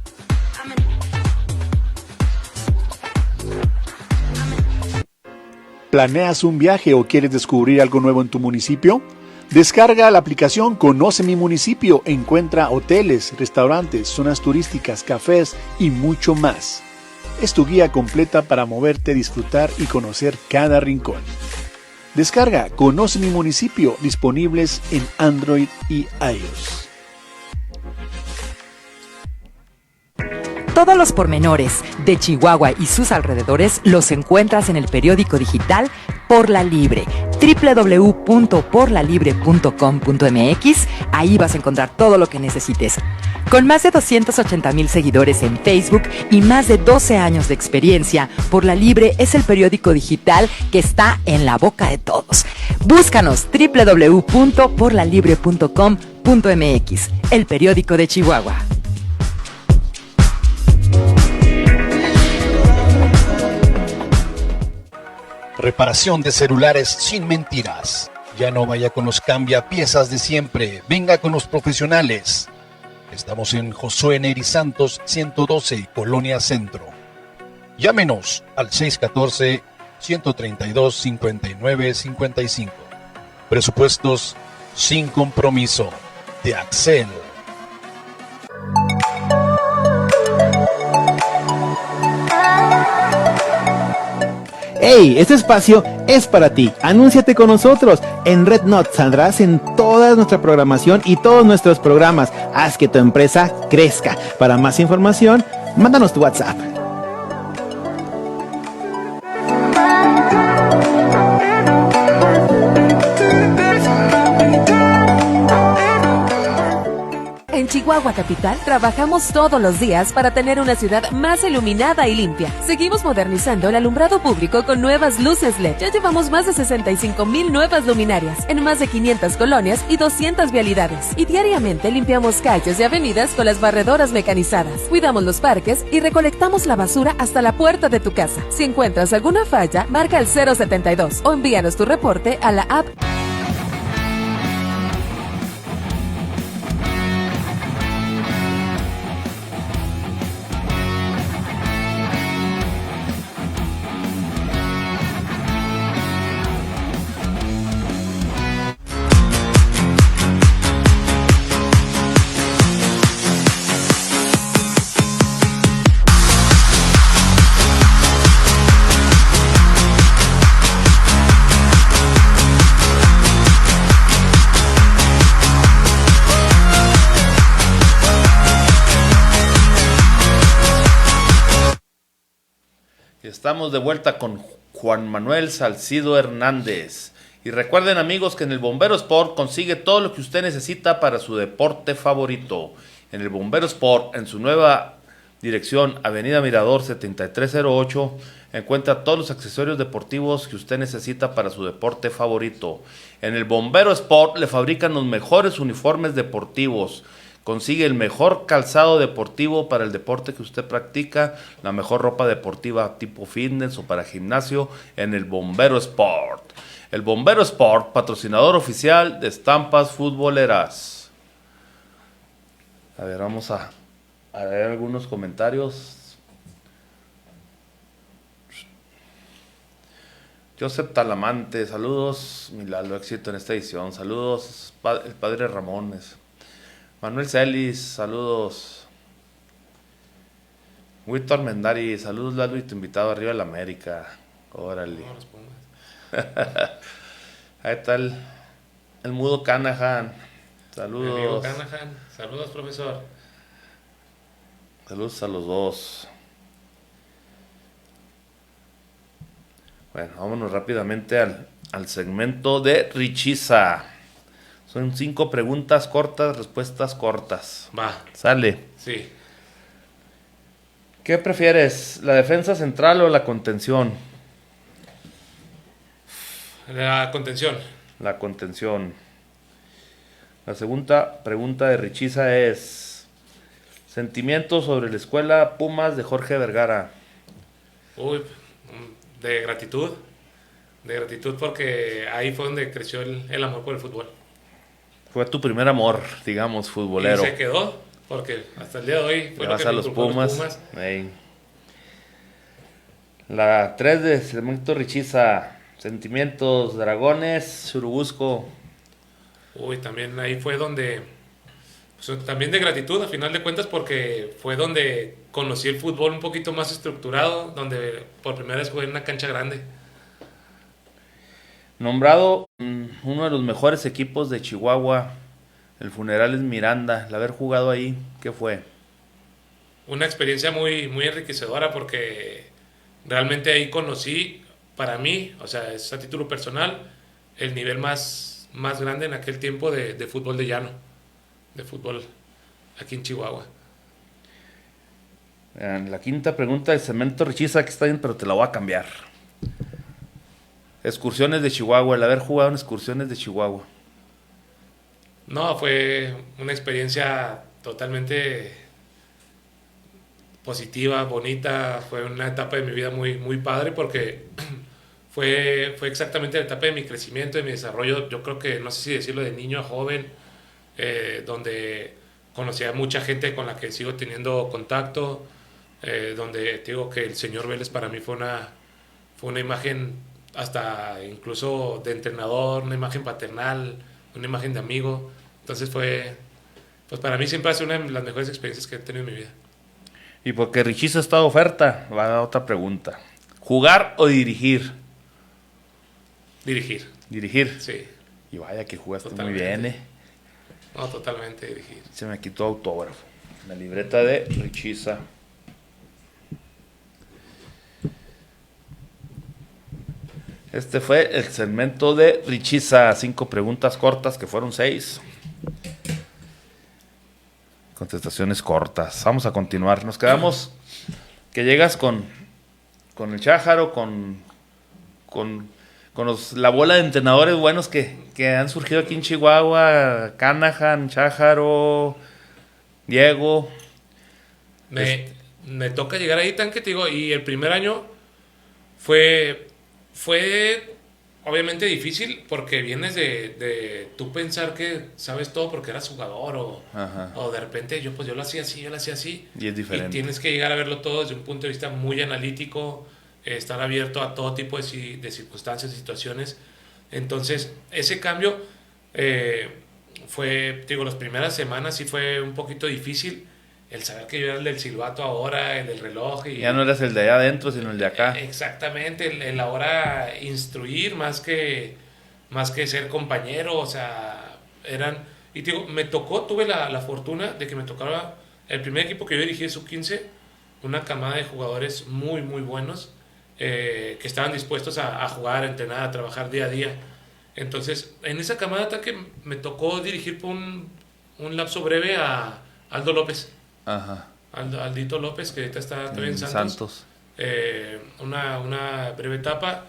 ¿Planeas un viaje o quieres descubrir algo nuevo en tu municipio? Descarga la aplicación Conoce mi municipio, encuentra hoteles, restaurantes, zonas turísticas, cafés y mucho más. es tu guía completa para moverte, disfrutar y conocer cada rincón. Descarga Conoce mi municipio, disponibles en Android y iOS. Todos los pormenores de Chihuahua y sus alrededores los encuentras en el periódico digital Por la Libre, www.porlalibre.com.mx. Ahí vas a encontrar todo lo que necesites. Con más de 280,000 seguidores en Facebook y más de 12 años de experiencia, Por la Libre es el periódico digital que está en la boca de todos. Búscanos www.porlalibre.com.mx, el periódico de Chihuahua. Reparación de celulares sin mentiras. Ya no vaya con los cambiapiezas de siempre. Venga con los profesionales. Estamos en Josué Neri Santos 112, Colonia Centro. Llámenos al 614-132-5955. Presupuestos sin compromiso. De Axel. ¡Hey! Este espacio es para ti. Anúnciate con nosotros. En Red Knot saldrás en toda nuestra programación y todos nuestros programas. Haz que tu empresa crezca. Para más información, mándanos tu WhatsApp. En Chihuahua Capital trabajamos todos los días para tener una ciudad más iluminada y limpia. Seguimos modernizando el alumbrado público con nuevas luces LED. Ya llevamos más de 65,000 nuevas luminarias en más de 500 colonias y 200 vialidades. Y diariamente limpiamos calles y avenidas con las barredoras mecanizadas. Cuidamos los parques y recolectamos la basura hasta la puerta de tu casa. Si encuentras alguna falla, marca el 072 o envíanos tu reporte a la app. Estamos de vuelta con Juan Manuel Salcido Hernández. Y recuerden, amigos, que en el Bombero Sport consigue todo lo que usted necesita para su deporte favorito. En el Bombero Sport, en su nueva dirección, Avenida Mirador 7308, encuentra todos los accesorios deportivos que usted necesita para su deporte favorito. En el Bombero Sport le fabrican los mejores uniformes deportivos. Consigue el mejor calzado deportivo para el deporte que usted practica, la mejor ropa deportiva tipo fitness o para gimnasio en el Bombero Sport. El Bombero Sport, patrocinador oficial de Estampas Futboleras. A ver, vamos a ver algunos comentarios. Joseph Talamante, saludos. Milalo, éxito en esta edición. Saludos, el padre Ramones. Manuel Celis, saludos. Víctor Mendari, saludos Lalo y tu invitado arriba de la América. Órale. Ahí está el mudo Canahan. Saludos. Mi amigo Canahan. Saludos, profesor. Saludos a los dos. Bueno, vámonos rápidamente al segmento de Richiza. Son 5 preguntas cortas, respuestas cortas. Va. Sale. Sí. ¿Qué prefieres, la defensa central o la contención? La contención. La contención. La segunda pregunta de Richiza es: sentimientos sobre la escuela Pumas de Jorge Vergara. Uy, de gratitud. De gratitud porque ahí fue donde creció el amor por el fútbol. Fue tu primer amor, digamos, futbolero. Y se quedó, porque hasta el día de hoy fue lo que a los Pumas. La 3 de segmento Richiza: sentimientos, Dragones, Churubusco. Uy, también ahí fue donde pues, también de gratitud a final de cuentas, porque fue donde conocí el fútbol un poquito más estructurado, donde por primera vez jugué en una cancha grande. Nombrado uno de los mejores equipos de Chihuahua, el Funerales Miranda, el haber jugado ahí, ¿qué fue? Una experiencia muy, muy enriquecedora, porque realmente ahí conocí, para mí, o sea, es a título personal, el nivel más grande en aquel tiempo de fútbol de llano, de fútbol aquí en Chihuahua. La quinta pregunta del Cemento Richiza, que está bien, pero te la voy a cambiar. Excursiones de Chihuahua, el haber jugado en excursiones de Chihuahua. No, fue una experiencia totalmente positiva, bonita. Fue una etapa de mi vida muy, muy padre, porque fue exactamente la etapa de mi crecimiento, de mi desarrollo. Yo creo que, no sé si decirlo, de niño a joven, donde conocí a mucha gente con la que sigo teniendo contacto, donde te digo que el señor Vélez para mí fue una imagen hasta incluso de entrenador, una imagen paternal, una imagen de amigo. Entonces pues para mí siempre ha sido una de las mejores experiencias que he tenido en mi vida. Y porque Richiza está de oferta, va a otra pregunta. ¿Jugar o dirigir? Dirigir. Dirigir. Sí. Y vaya que jugaste Totalmente. muy bien, No, totalmente dirigir. Se me quitó autógrafo. La libreta de Richiza. Este fue el segmento de Richiza. 5 preguntas cortas, que fueron 6. Contestaciones cortas. Vamos a continuar. Nos quedamos que llegas con el Chájaro, con la bola de entrenadores buenos que han surgido aquí en Chihuahua. Canahan, Chájaro, Diego. Me toca llegar ahí, Tanque, te digo, y el primer año fue obviamente difícil, porque vienes de tú pensar que sabes todo porque eras jugador, o de repente yo lo hacía así. Y es diferente. Y tienes que llegar a verlo todo desde un punto de vista muy analítico, estar abierto a todo tipo de circunstancias, situaciones. Entonces, ese cambio fue, digo, las primeras semanas sí fue un poquito difícil. El saber que yo era el del silbato ahora, el del reloj. Ya no eras el de allá adentro, sino el de acá. Exactamente, el ahora instruir más que ser compañero, o sea, y digo, tuve la fortuna de que me tocaba el primer equipo que yo dirigí, sub-15, una camada de jugadores muy, muy buenos, que estaban dispuestos a jugar, a entrenar, a trabajar día a día. Entonces, en esa camada que me tocó dirigir por un lapso breve a Aldo López. Ajá. Aldito López, que ahorita está todavía en Santos. Una breve etapa.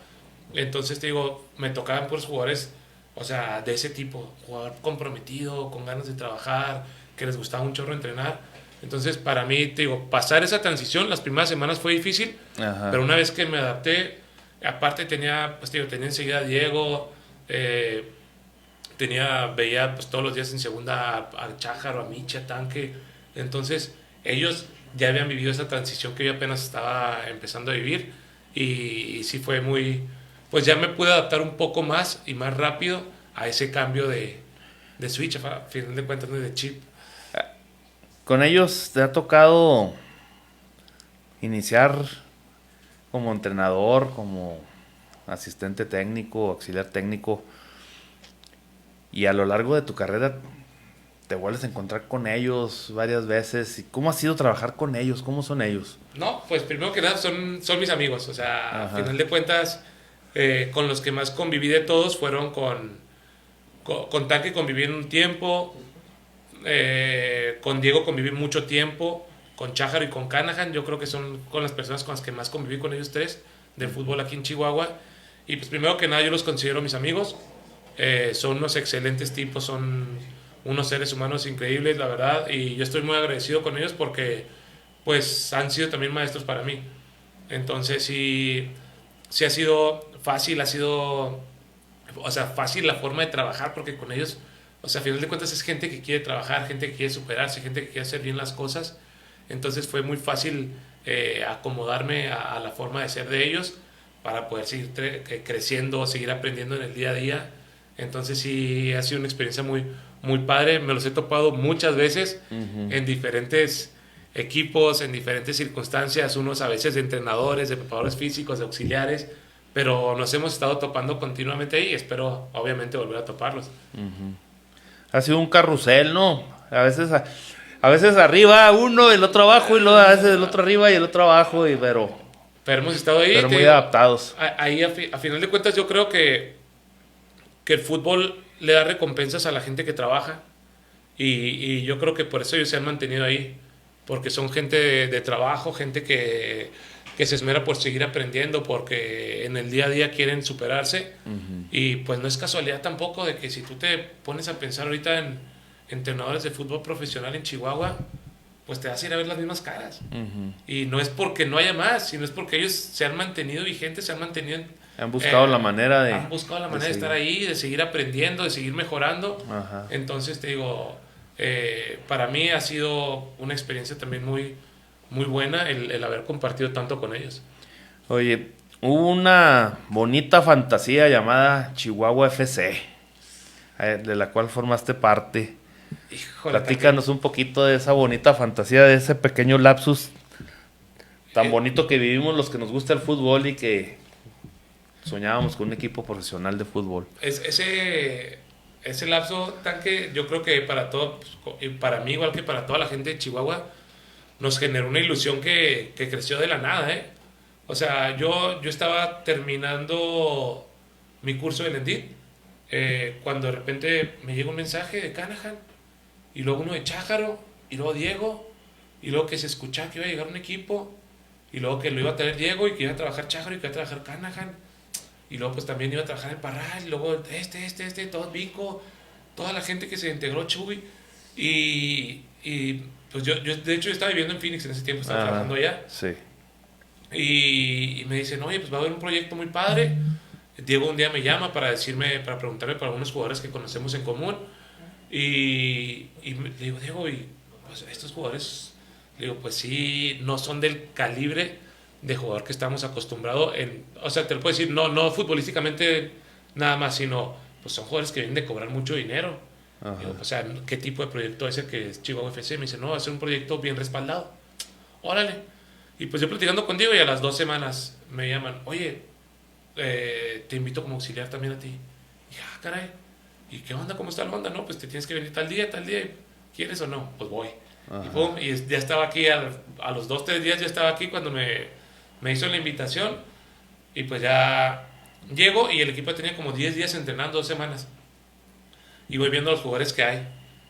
Entonces te digo, me tocaban pues jugadores, o sea, de ese tipo, jugador comprometido, con ganas de trabajar, que les gustaba un chorro entrenar. Entonces para mí, te digo, pasar esa transición las primeras semanas fue difícil. Ajá. Pero una vez que me adapté, aparte tenía enseguida a Diego, veía pues todos los días en segunda a Chájaro, a Micha, Tanque. Entonces ellos ya habían vivido esa transición que yo apenas estaba empezando a vivir, y sí fue pues ya me pude adaptar un poco más y más rápido a ese cambio de switch, a final de cuentas, de chip. Con ellos te ha tocado iniciar como entrenador, como asistente técnico, auxiliar técnico, y a lo largo de tu carrera te vuelves a encontrar con ellos varias veces. ¿Cómo ha sido trabajar con ellos? ¿Cómo son ellos? No, pues primero que nada son mis amigos. O sea, a final de cuentas, con los que más conviví de todos fueron con Tanque conviví en un tiempo, con Diego conviví mucho tiempo, con Chájaro y con Canahan. Yo creo que son con las personas con las que más conviví, con ellos tres, del fútbol aquí en Chihuahua. Y pues primero que nada yo los considero mis amigos. Son unos excelentes tipos, son unos seres humanos increíbles, la verdad, y yo estoy muy agradecido con ellos porque pues han sido también maestros para mí. Entonces sí ha sido fácil, fácil la forma de trabajar, porque con ellos, o sea, a final de cuentas es gente que quiere trabajar, gente que quiere superarse, gente que quiere hacer bien las cosas. Entonces fue muy fácil acomodarme a la forma de ser de ellos para poder seguir creciendo, seguir aprendiendo en el día a día. Entonces sí ha sido una experiencia muy, muy padre. Me los he topado muchas veces en diferentes equipos, en diferentes circunstancias, unos a veces de entrenadores, de preparadores físicos, de auxiliares, pero nos hemos estado topando continuamente ahí y espero obviamente volver a toparlos. Ha sido un carrusel, ¿no? A veces arriba uno, el otro abajo, y luego a veces el otro arriba y el otro abajo, pero hemos estado ahí. Pero muy adaptados. Ahí a final de cuentas yo creo que el fútbol le da recompensas a la gente que trabaja y yo creo que por eso ellos se han mantenido ahí, porque son gente de trabajo, gente que se esmera por seguir aprendiendo, porque en el día a día quieren superarse. Y pues no es casualidad tampoco de que si tú te pones a pensar ahorita en entrenadores de fútbol profesional en Chihuahua, pues te vas a ir a ver las mismas caras. Y no es porque no haya más, sino es porque ellos se han mantenido vigentes, se han mantenido... Han buscado la manera de... Han buscado la manera de estar ahí, de seguir aprendiendo, de seguir mejorando. Ajá. Entonces te digo, para mí ha sido una experiencia también muy, muy buena el haber compartido tanto con ellos. Oye, hubo una bonita fantasía llamada Chihuahua FC, de la cual formaste parte. Híjole, Platícanos un poquito de esa bonita fantasía, de ese pequeño lapsus tan bonito que vivimos los que nos gusta el fútbol y que soñábamos con un equipo profesional de fútbol. Ese lapso, Tanque, yo creo que para todo, y para mí igual que para toda la gente de Chihuahua, nos generó una ilusión que creció de la nada, ¿eh? O sea, yo estaba terminando mi curso de Lendit, cuando de repente me llega un mensaje de Canahan, y luego uno de Chájaro, y luego Diego, y luego que se escuchaba que iba a llegar un equipo, y luego que lo iba a tener Diego, y que iba a trabajar Chájaro, y que iba a trabajar Canahan, y luego pues también iba a trabajar el Parral, y luego todo Vico, toda la gente que se integró, Chuy, y pues yo de hecho estaba viviendo en Phoenix en ese tiempo, estaba trabajando allá. Sí. Y me dicen, oye, pues va a haber un proyecto muy padre. Diego un día me llama para preguntarme por algunos jugadores que conocemos en común. Y le digo, Diego, y pues, estos jugadores, le digo, pues sí, no son del calibre de jugador que estamos acostumbrados o sea, te lo puedo decir, no futbolísticamente nada más, sino pues son jugadores que vienen de cobrar mucho dinero. Digo, o sea, ¿qué tipo de proyecto es el que es Chihuahua FC? Me dice, no, va a ser un proyecto bien respaldado. Órale. Y pues yo platicando con Diego y a las 2 semanas me llaman, oye, te invito como auxiliar también a ti. Y dije, caray, ¿y qué onda? ¿Cómo está la onda? No, pues te tienes que venir tal día, ¿quieres o no? Pues voy. Y, pum, y ya estaba aquí, a los 2-3 días ya estaba aquí cuando me hizo la invitación. Y pues ya llego y el equipo tenía como 10 días entrenando, 2 semanas. Y voy viendo los jugadores que hay.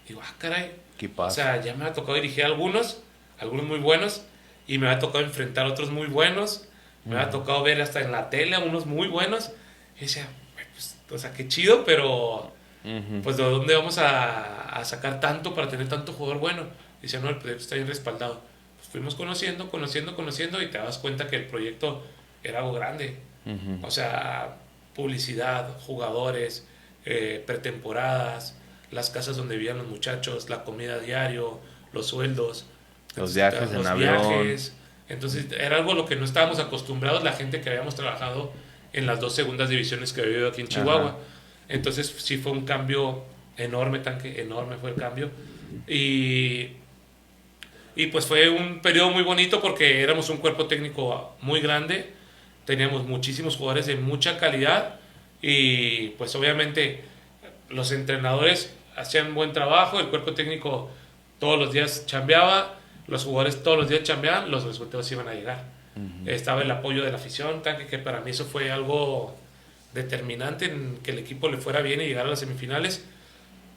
Digo, caray. ¿Qué pasa? O sea, ya me ha tocado dirigir algunos muy buenos. Y me ha tocado enfrentar a otros muy buenos. Me ha tocado ver hasta en la tele a unos muy buenos. Y decía, pues, o sea, qué chido, pero pues ¿de dónde vamos a sacar tanto para tener tanto jugador bueno? Dice, no, el proyecto está bien respaldado. Pues fuimos conociendo y te das cuenta que el proyecto era algo grande. O sea, publicidad, jugadores, pretemporadas, las casas donde vivían los muchachos, la comida a diario, los sueldos, los viajes en avión. Entonces era algo a lo que no estábamos acostumbrados la gente que habíamos trabajado en las 2 segundas divisiones que había vivido aquí en Chihuahua. Entonces sí fue un cambio enorme, enorme fue el cambio. Y pues fue un periodo muy bonito porque éramos un cuerpo técnico muy grande, teníamos muchísimos jugadores de mucha calidad y pues obviamente los entrenadores hacían buen trabajo, el cuerpo técnico todos los días chambeaba, los jugadores todos los días chambeaban, los resultados iban a llegar. Estaba el apoyo de la afición, que para mí eso fue algo determinante en que el equipo le fuera bien y llegara a las semifinales,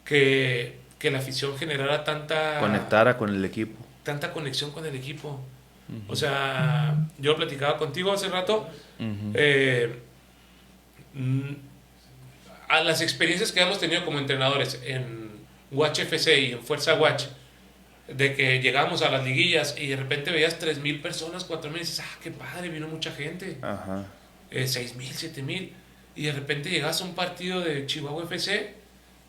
que la afición generara conectara con el equipo, tanta conexión con el equipo. O sea, yo platicaba contigo hace rato, a las experiencias que hemos tenido como entrenadores en Watch FC y en Fuerza Watch, de que llegamos a las liguillas y de repente veías 3,000 personas, 4,000 y dices, qué padre, vino mucha gente. 6,000, 7,000, y de repente llegas a un partido de Chihuahua FC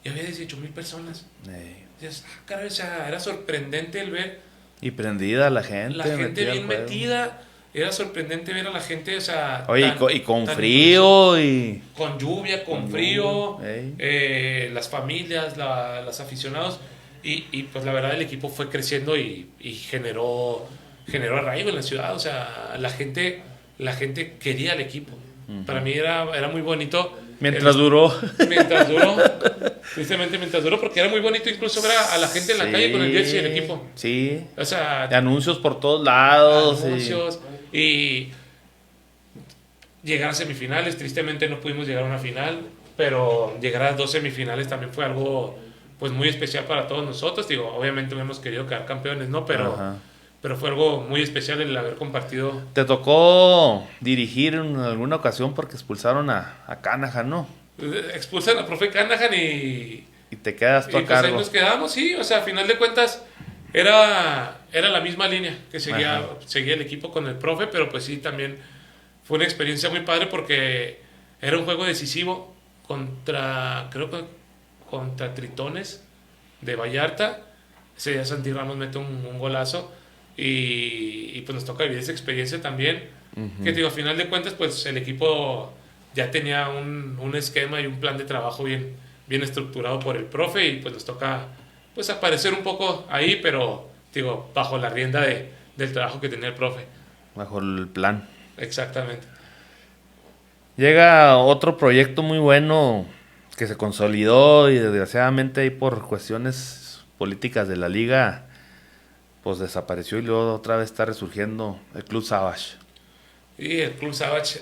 y había 18,000 personas. Y dices, caray, o sea, era sorprendente el ver y prendida la gente bien metida, era sorprendente ver a la gente, o sea... Oye, y con frío y... Con lluvia, con frío, ey. las familias, los aficionados, y pues la verdad el equipo fue creciendo y generó arraigo en la ciudad, o sea, la gente quería al equipo. Para mí era muy bonito. Mientras duró. Tristemente mientras duró, porque era muy bonito incluso ver a la gente en la calle con el jersey del equipo. Sí. O sea, de anuncios por todos lados. Anuncios y llegar a semifinales. Tristemente no pudimos llegar a una final, pero llegar a 2 semifinales también fue algo pues muy especial para todos nosotros. Digo, obviamente hubiéramos querido quedar campeones, ¿no? Pero fue algo muy especial el haber compartido. ¿Te tocó dirigir en alguna ocasión porque expulsaron a Canahan, no? Expulsan al profe Canahan y te quedas tú a pues cargo. ahí nos quedamos, sí, o sea, a final de cuentas era la misma línea que seguía el equipo con el profe, pero pues sí, también fue una experiencia muy padre porque era un juego decisivo contra Tritones de Vallarta. Ese día Santi Ramos mete un golazo y pues nos toca vivir esa experiencia también, que digo, a final de cuentas pues el equipo ya tenía un esquema y un plan de trabajo bien estructurado por el profe y pues nos toca pues aparecer un poco ahí, pero digo, bajo la rienda del trabajo que tenía el profe. Bajo el plan. Exactamente. Llega otro proyecto muy bueno que se consolidó y desgraciadamente ahí por cuestiones políticas de la liga pues desapareció y luego otra vez está resurgiendo el Club Savage. Y el Club Savage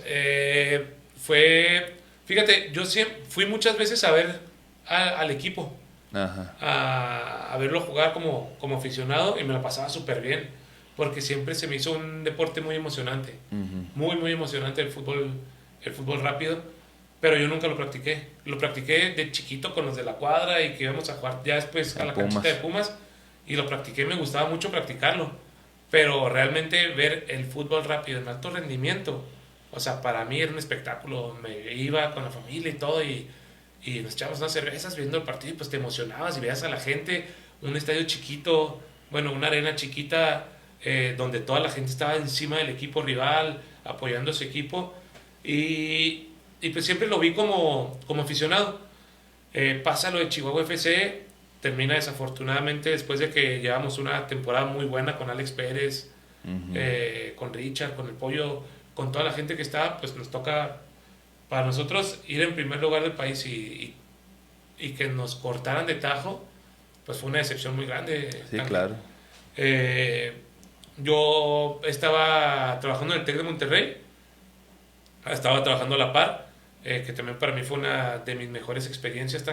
fíjate, yo siempre fui muchas veces a ver al equipo, a verlo jugar como aficionado y me la pasaba súper bien, porque siempre se me hizo un deporte muy emocionante, muy emocionante el fútbol rápido, pero yo nunca lo practiqué de chiquito con los de la cuadra y que íbamos a jugar ya después a la canchita de Pumas y lo practiqué, me gustaba mucho practicarlo, pero realmente ver el fútbol rápido en alto rendimiento, o sea, para mí era un espectáculo. Me iba con la familia y todo y nos echábamos unas cervezas viendo el partido y pues te emocionabas y veías a la gente, un estadio chiquito, bueno, una arena chiquita donde toda la gente estaba encima del equipo rival, apoyando a su equipo y pues siempre lo vi como aficionado. Pasa lo de Chihuahua FC, termina desafortunadamente después de que llevamos una temporada muy buena con Alex Pérez, con Richard, con el Pollo, con toda la gente que estaba, pues nos toca para nosotros ir en primer lugar del país y que nos cortaran de tajo, pues fue una decepción muy grande. Sí, claro. Yo estaba trabajando en el TEC de Monterrey, estaba trabajando a la par, que también para mí fue una de mis mejores experiencias,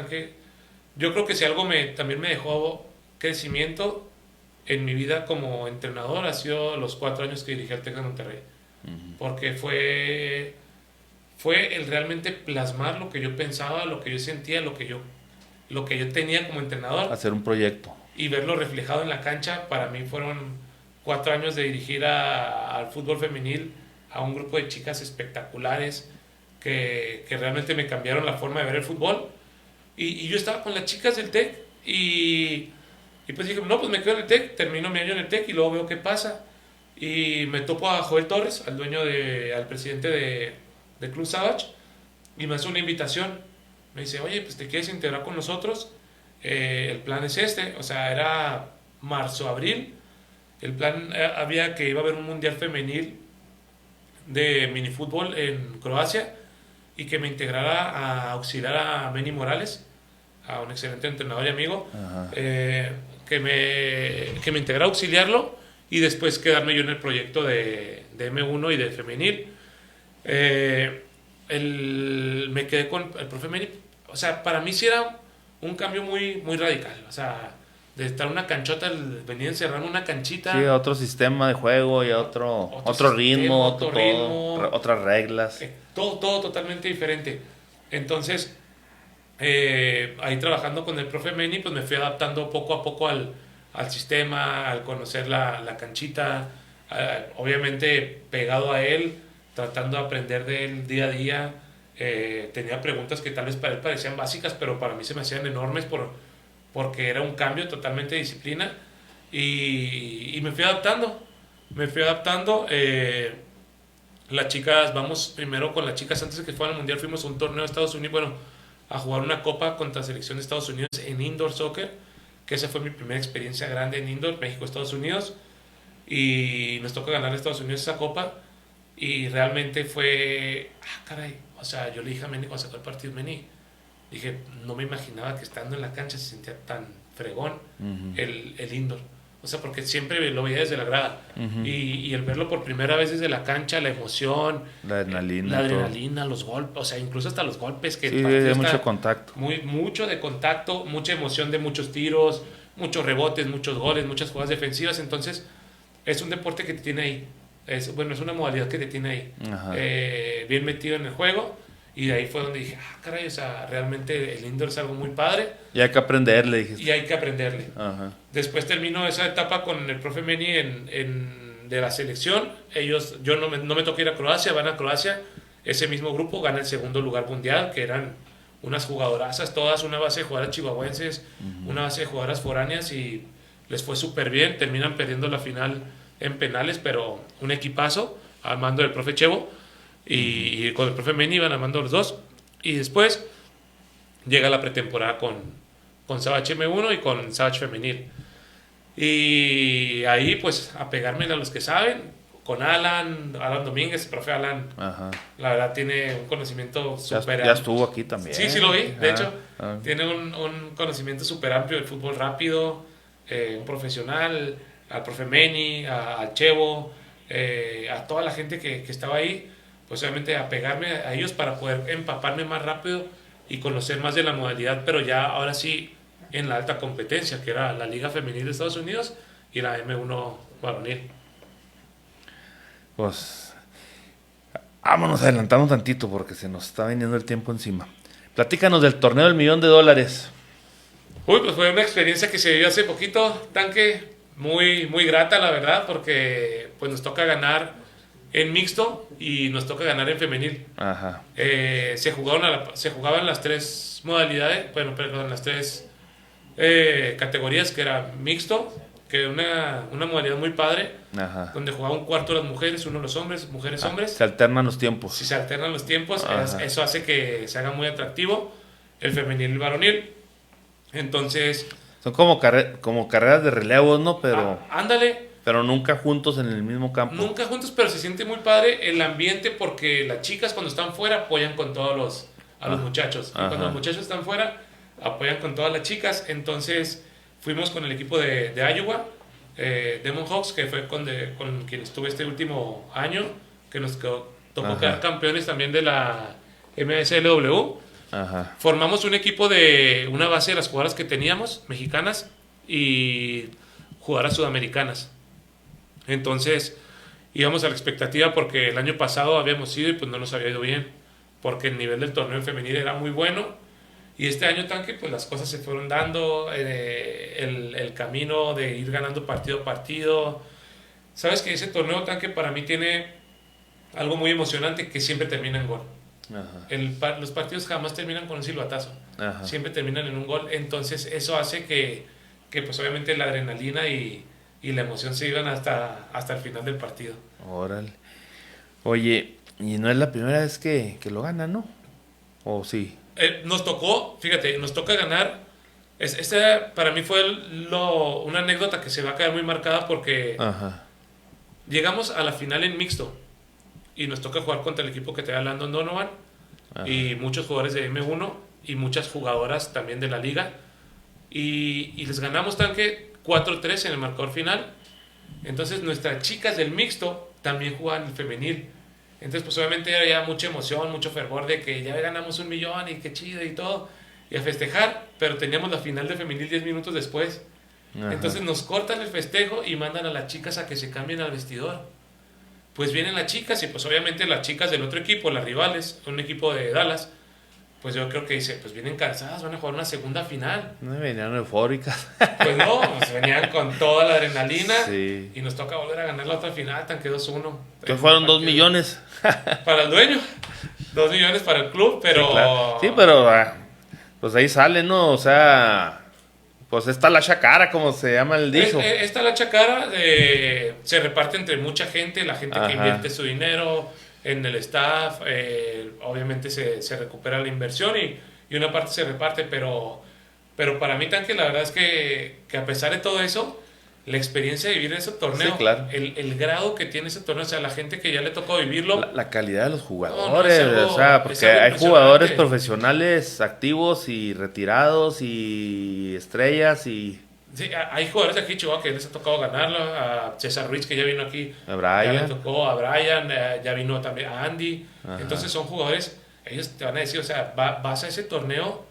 yo creo que si algo también me dejó crecimiento en mi vida como entrenador ha sido los 4 años que dirigí al TEC de Monterrey, porque fue el realmente plasmar lo que yo pensaba, lo que yo sentía, lo que yo tenía como entrenador, hacer un proyecto y verlo reflejado en la cancha. Para mí fueron 4 años de dirigir al fútbol femenil, a un grupo de chicas espectaculares que realmente me cambiaron la forma de ver el fútbol. Y yo estaba con las chicas del TEC y pues dije, no, pues me quedo en el TEC, termino mi año en el TEC y luego veo qué pasa. Y me topo a Joel Torres, al presidente de Club Savage, y me hace una invitación. Me dice, oye, pues te quieres integrar con nosotros, el plan es este. O sea, era marzo, abril. El plan había que iba a haber un mundial femenil de minifútbol en Croacia y que me integrara a auxiliar a Meni Morales, a un excelente entrenador y amigo, que me integrara a auxiliarlo y después quedarme yo en el proyecto de M1 y de femenil. Me quedé con el profe Meni. O sea, para mí sí era un cambio muy radical. O sea, de estar en una canchota, venir a encerrarme en una canchita. Sí, otro sistema de juego y otro ritmo, otras reglas. Todo totalmente diferente. Entonces, ahí trabajando con el profe Meni, pues me fui adaptando poco a poco al sistema, al conocer la canchita, obviamente pegado a él, tratando de aprender de él día a día. Tenía preguntas que tal vez para él parecían básicas, pero para mí se me hacían enormes porque era un cambio totalmente de disciplina y me fui adaptando. Las chicas, vamos primero con las chicas, antes de que fueran al Mundial fuimos a un torneo de Estados Unidos, bueno, a jugar una copa contra la selección de Estados Unidos en indoor soccer, que esa fue mi primera experiencia grande en indoor, México-Estados Unidos, y nos toca ganar a Estados Unidos esa copa, y realmente fue, caray, o sea, yo le dije a Meni cuando sacó el partido, Meni, dije, no me imaginaba que estando en la cancha se sentía tan fregón el indoor. O sea, porque siempre lo veía desde la grada. Y el verlo por primera vez desde la cancha, la emoción, la adrenalina, los golpes, o sea, incluso hasta los golpes. Que sí, hay mucho contacto. Mucho de contacto, mucha emoción de muchos tiros, muchos rebotes, muchos goles, muchas jugadas defensivas. Entonces, es un deporte que te tiene ahí. Es una modalidad que te tiene ahí. Bien metido en el juego. Y de ahí fue donde dije, caray, o sea, realmente el indoor es algo muy padre. Y hay que aprenderle, dijiste. Y hay que aprenderle. Después terminó esa etapa con el profe Meni de la selección. Yo no me toqué ir a Croacia, van a Croacia. Ese mismo grupo gana el segundo lugar mundial, que eran unas jugadorazas, todas una base de jugadoras chihuahuenses, una base de jugadoras foráneas, y les fue súper bien. Terminan perdiendo la final en penales, pero un equipazo al mando del profe Chevo. Y con el profe Meni iban armando los dos. Y después llega la pretemporada con Savage M1 y con Savage Femenil. Y ahí pues a pegarme a los que saben. Con Alan Domínguez, el profe Alan. La verdad tiene un conocimiento súper amplio. Ya estuvo aquí también. Sí lo vi. De hecho, tiene un conocimiento súper amplio del fútbol rápido. Un profesional. Al profe Meni, al Chevo, a toda la gente que estaba ahí. Pues obviamente apegarme a ellos para poder empaparme más rápido y conocer más de la modalidad, pero ya ahora sí en la alta competencia, que era la Liga Femenil de Estados Unidos y la M1 varonil. Pues vámonos adelantando tantito porque se nos está viniendo el tiempo encima. Platícanos del torneo del $1,000,000. Pues fue una experiencia que se vivió hace poquito, Tanque, muy, muy grata la verdad, porque pues nos toca ganar en mixto y nos toca ganar en femenil. Se jugaban las tres modalidades, las tres categorías, que era mixto, que era una modalidad muy padre, donde jugaba un cuarto las mujeres, uno los hombres, mujeres, hombres. Se alternan los tiempos. Si se alternan los tiempos, eso hace que se haga muy atractivo el femenil y el varonil. Entonces... Son como carreras de relevos, ¿no? Pero... ándale. Pero nunca juntos en el mismo campo. Nunca juntos, pero se siente muy padre el ambiente, porque las chicas cuando están fuera apoyan con todos los muchachos. Y cuando los muchachos están fuera, apoyan con todas las chicas. Entonces fuimos con el equipo de Iowa, Demon Hawks, que fue con quien estuve este último año, que nos tocó quedar campeones también de la MSLW. Formamos un equipo de una base de las jugadoras que teníamos, mexicanas, y jugadoras sudamericanas. Entonces íbamos a la expectativa, porque el año pasado habíamos ido y pues no nos había ido bien, porque el nivel del torneo femenil era muy bueno, y este año, Tanque, pues las cosas se fueron dando, el camino de ir ganando partido a partido. Sabes que ese torneo, Tanque, para mí tiene algo muy emocionante, que siempre termina en gol. Los partidos jamás terminan con un silbatazo, siempre terminan en un gol. Entonces eso hace que pues obviamente la adrenalina y la emoción se iban hasta el final del partido. Órale. Oye, y no es la primera vez que lo ganan, ¿no? ¿O sí? Nos toca ganar. Esta para mí fue una anécdota que se va a quedar muy marcada, porque llegamos a la final en mixto y nos toca jugar contra el equipo que te da Landon Donovan y muchos jugadores de M1 y muchas jugadoras también de la liga, y les ganamos, Tanque, 4-3 en el marcador final. Entonces nuestras chicas del mixto también jugaban el femenil. Entonces pues obviamente era ya mucha emoción, mucho fervor de que ya ganamos $1 millón y qué chido y todo, y a festejar, pero teníamos la final de femenil 10 minutos después. Entonces nos cortan el festejo y mandan a las chicas a que se cambien al vestidor. Pues vienen las chicas y pues obviamente las chicas del otro equipo, las rivales, un equipo de Dallas, pues yo creo que dice, pues vienen cansadas, van a jugar una segunda final. No venían eufóricas. Pues no, pues venían con toda la adrenalina, sí. Y nos toca volver a ganar la otra final, Tanque 2-1. Que fueron 2 millones. Para el dueño, 2 millones para el club, pero... Sí, claro. Sí, pero pues ahí sale, ¿no? O sea, pues está la chacara, como se llama el dicho. Está la chacara, se reparte entre mucha gente, la gente que invierte su dinero, en el staff, obviamente se recupera la inversión y una parte se reparte, pero para mí, Tanque, la verdad es que a pesar de todo eso, la experiencia de vivir ese torneo, Sí, claro. el grado que tiene ese torneo, o sea, la gente que ya le tocó vivirlo. La calidad de los No, jugadores, es algo- o sea, es porque algo hay jugadores impresionante. profesionales activos y retirados y estrellas y Sí, hay jugadores de aquí, Chihuahua, que les ha tocado ganarlo. A César Ruiz, que ya vino aquí. A Brian. Ya le tocó a Brian, ya vino también a Andy. Ajá. Entonces son jugadores, ellos te van a decir, o sea, vas a ese torneo,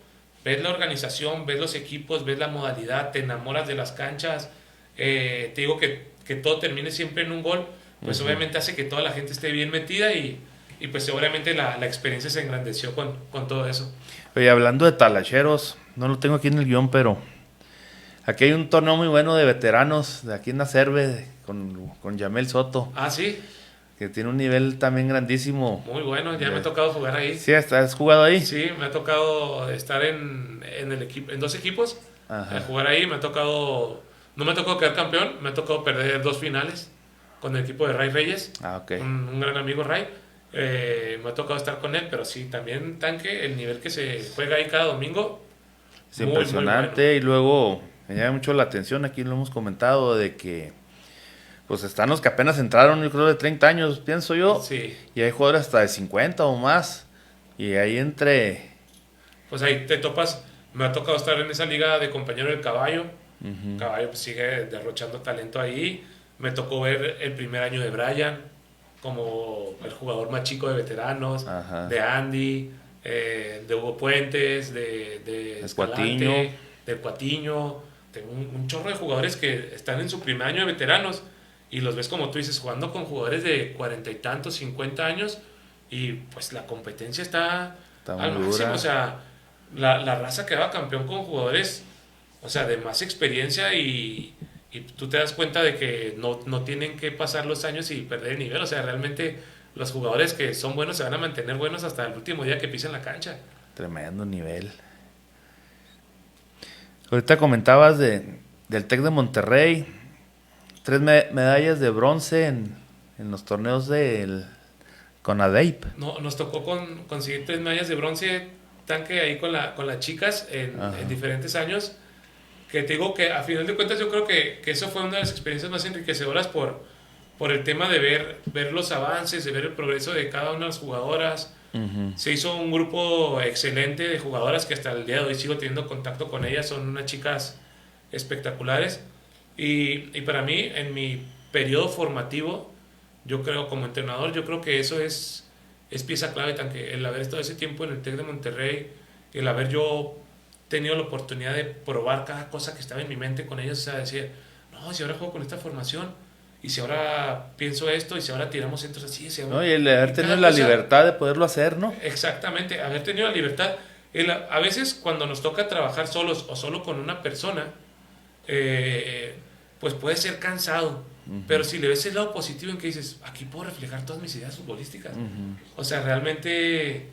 ves la organización, ves los equipos, ves la modalidad, te enamoras de las canchas. Te digo que todo termine siempre en un gol, pues obviamente hace que toda la gente esté bien metida y pues seguramente la experiencia se engrandeció con todo eso. Oye, hablando de talacheros, no lo tengo aquí en el guión, pero aquí hay un torneo muy bueno de veteranos de aquí en Acerbe con Yamel Soto, Ah, sí, que tiene un nivel también grandísimo. muy bueno, ya me ha tocado jugar ahí. ¿Sí has jugado ahí? Sí, me ha tocado estar en el equipo, en 2 equipos, Ajá. jugar ahí. Me ha tocado, no me ha tocado quedar campeón, me ha tocado perder 2 finales con el equipo de Ray Reyes, Ah, ok. un gran amigo Ray. Me ha tocado estar con él, pero sí, también Tanque, el nivel que se juega ahí cada domingo, Es muy, impresionante. muy Y luego me llama mucho la atención, aquí lo hemos comentado, de que pues están los que apenas entraron, yo creo de 30 años, pienso yo. Sí, Y hay jugadores hasta de 50 o más. Y ahí entre... pues ahí te topas. Me ha tocado estar en esa liga de compañero del Caballo. Caballo pues, sigue derrochando talento ahí. Me tocó ver el primer año de Brian como el jugador más chico de veteranos, Ajá. de Andy, de Hugo Puentes, de Escalante, Cuatiño. del Cuatiño, de un chorro de jugadores que están en su primer año de veteranos y los ves, como tú dices, jugando con jugadores de 40 y tantos, 50 años, y pues la competencia está Está al muy máximo. dura. O sea, la raza quedaba campeón con jugadores, o sea, de más experiencia y tú te das cuenta de que no tienen que pasar los años y perder el nivel. O sea, realmente los jugadores que son buenos se van a mantener buenos hasta el último día que pisen la cancha. Tremendo nivel. Ahorita comentabas del TEC de Monterrey. 3 medallas de bronce en los torneos del CONADEIP. No, nos tocó conseguir 3 medallas de bronce, Tanque, ahí con las chicas en diferentes años. Que te digo que a final de cuentas yo creo que eso fue una de las experiencias más enriquecedoras por el tema de ver los avances, de ver el progreso de cada una de las jugadoras. Se hizo un grupo excelente de jugadoras que hasta el día de hoy sigo teniendo contacto con ellas. Son unas chicas espectaculares. Y para mí, en mi periodo formativo, yo creo, como entrenador, yo creo que eso es pieza clave, Tanque. El haber estado ese tiempo en el TEC de Monterrey, el haber yo tenido la oportunidad de probar cada cosa que estaba en mi mente con ellos. O sea, decir, no, si ahora juego con esta formación, y si ahora pienso esto, y si ahora tiramos centros así, si ahora... ¿No? Y el haber y tenido cada la cosa- libertad de poderlo hacer, ¿no? Exactamente, haber tenido la libertad. A veces cuando nos toca trabajar solos o solo con una persona, pues puede ser cansado. Pero si le ves el lado positivo en que dices, aquí puedo reflejar todas mis ideas futbolísticas. O sea, realmente,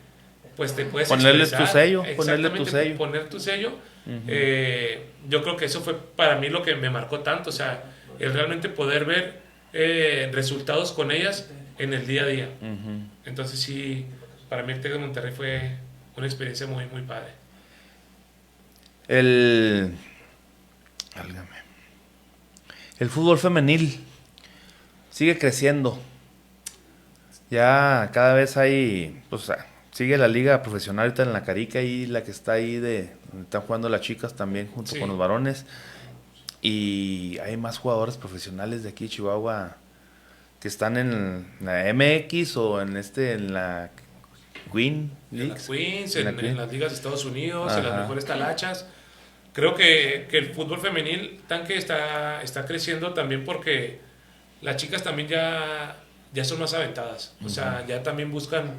pues te puedes Ponerle tu expresar. sello, ponerle tu Exactamente, sello. poner tu sello. Yo creo que eso fue para mí lo que me marcó tanto. O sea, el realmente poder ver resultados con ellas en el día a día. Entonces sí, para mí el TEC de Monterrey fue una experiencia muy, muy padre. Válgame. El fútbol femenil sigue creciendo. Ya cada vez hay, pues sigue la liga profesional ahorita en la Carica y la que está ahí donde están jugando las chicas también junto Sí. con los varones. Y hay más jugadores profesionales de aquí, Chihuahua, que están en la MX o en la Queen En la Leagues. Queens, En la en Queen. las ligas de Estados Unidos, en las Ajá. mejores talachas. Creo que el fútbol femenil, Tanque, está creciendo también porque las chicas también ya son más aventadas. O sea, ya también buscan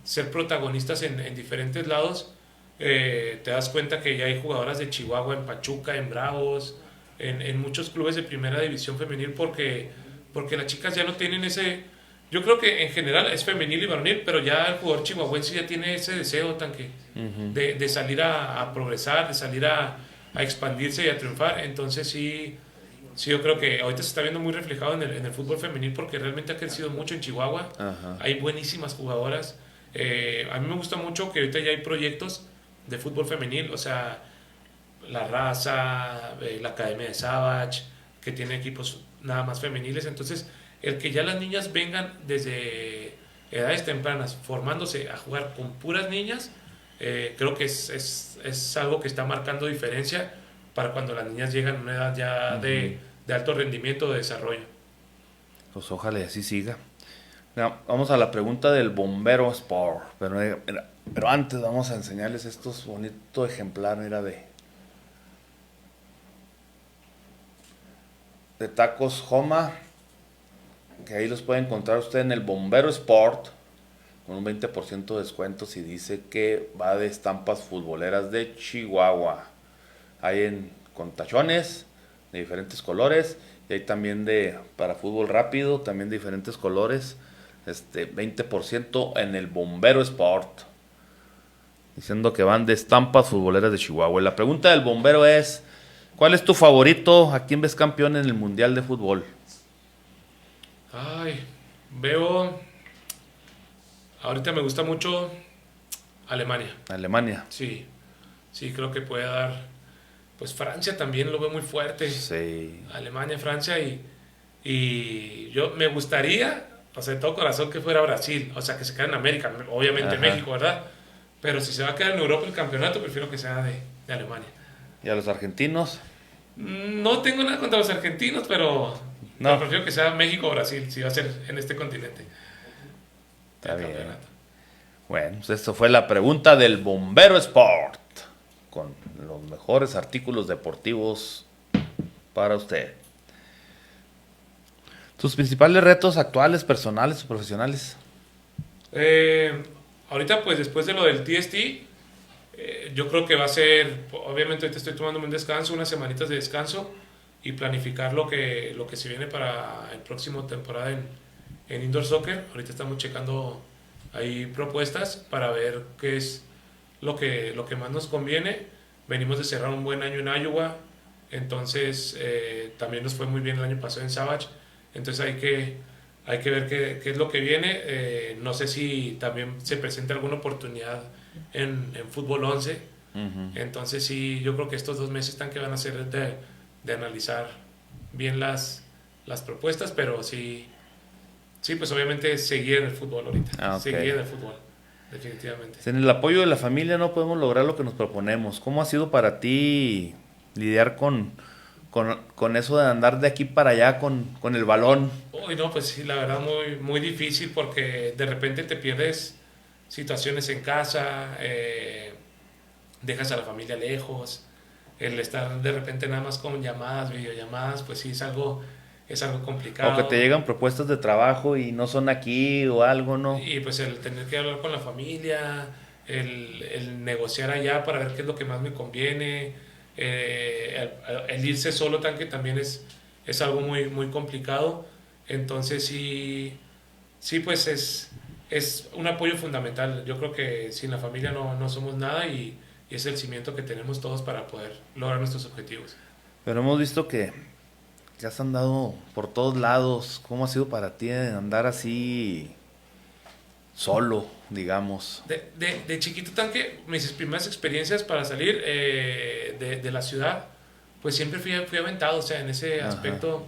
ser protagonistas en diferentes lados. Te das cuenta que ya hay jugadoras de Chihuahua en Pachuca, en Bravos, en muchos clubes de primera división femenil porque las chicas ya no tienen ese... Yo creo que en general es femenil y varonil, pero ya el jugador chihuahuense ya tiene ese deseo, Tanque, de salir a progresar, de salir a expandirse y a triunfar. Entonces sí Sí, yo creo que ahorita se está viendo muy reflejado en el fútbol femenil porque realmente ha crecido mucho en Chihuahua. Ajá. Hay buenísimas jugadoras. A mí me gusta mucho que ahorita ya hay proyectos de fútbol femenil, o sea, La Raza, la Academia de Savage, que tiene equipos nada más femeniles. Entonces, el que ya las niñas vengan desde edades tempranas formándose a jugar con puras niñas, creo que es algo que está marcando diferencia para cuando las niñas llegan a una edad ya de alto rendimiento, de desarrollo. Pues ojalá y así siga. Mira, vamos a la pregunta del Bombero Sport. Pero antes vamos a enseñarles estos bonitos ejemplares, mira, de tacos Joma, que ahí los puede encontrar usted en el Bombero Sport con un 20% de descuento si dice que va de estampas futboleras de Chihuahua. Hay con tachones de diferentes colores y hay también para fútbol rápido, también de diferentes colores. 20% en el Bombero Sport, diciendo que van de estampas futboleras de Chihuahua. Y la pregunta del Bombero es: ¿cuál es tu favorito? ¿A quién ves campeón en el Mundial de Fútbol? Ay, ahorita me gusta mucho Alemania. Alemania. Sí, creo que puede dar. Pues Francia también lo veo muy fuerte. Sí. Alemania, Francia y yo me gustaría, o sea, de todo corazón, que fuera Brasil, o sea, que se quede en América, obviamente. Ajá. México, ¿verdad? Pero si se va a quedar en Europa el campeonato, prefiero que sea de Alemania. ¿Y a los argentinos? No tengo nada contra los argentinos, pero prefiero que sea México o Brasil, si va a ser en este continente. Está bien. Campeonato. Bueno, pues esto fue la pregunta del Bombero Sport, con los mejores artículos deportivos para usted. ¿Tus principales retos actuales, personales o profesionales? Ahorita, pues después de lo del TST, yo creo que va a ser, obviamente ahorita estoy tomando un descanso, unas semanitas de descanso, y planificar lo que se viene para el próximo temporada en Indoor Soccer. Ahorita estamos checando ahí propuestas para ver qué es lo que más nos conviene. Venimos de cerrar un buen año en Iowa, entonces también nos fue muy bien el año pasado en Savage, entonces hay que ver qué es lo que viene. No sé si también se presenta alguna oportunidad en Fútbol 11, entonces sí, yo creo que estos 2 meses están que van a ser de analizar bien las propuestas, pero sí, pues obviamente seguir en el fútbol ahorita, okay. Seguir en el fútbol. Definitivamente. Sin el apoyo de la familia no podemos lograr lo que nos proponemos. ¿Cómo ha sido para ti lidiar con eso de andar de aquí para allá con el balón? Uy, no, pues sí, la verdad muy, muy difícil, porque de repente te pierdes situaciones en casa, dejas a la familia lejos, el estar de repente nada más con llamadas, videollamadas, pues sí es algo complicado. O que te llegan propuestas de trabajo y no son aquí o algo, ¿no? Y pues el tener que hablar con la familia, el negociar allá para ver qué es lo que más me conviene, el irse solo también es algo muy, muy complicado. Entonces sí, pues es un apoyo fundamental. Yo creo que sin la familia no somos nada, y es el cimiento que tenemos todos para poder lograr nuestros objetivos. Pero hemos visto que has andado por todos lados. ¿Cómo ha sido para ti andar así solo, digamos? De chiquito, tanque, mis primeras experiencias para salir de la ciudad, pues siempre fui aventado. O sea, en ese aspecto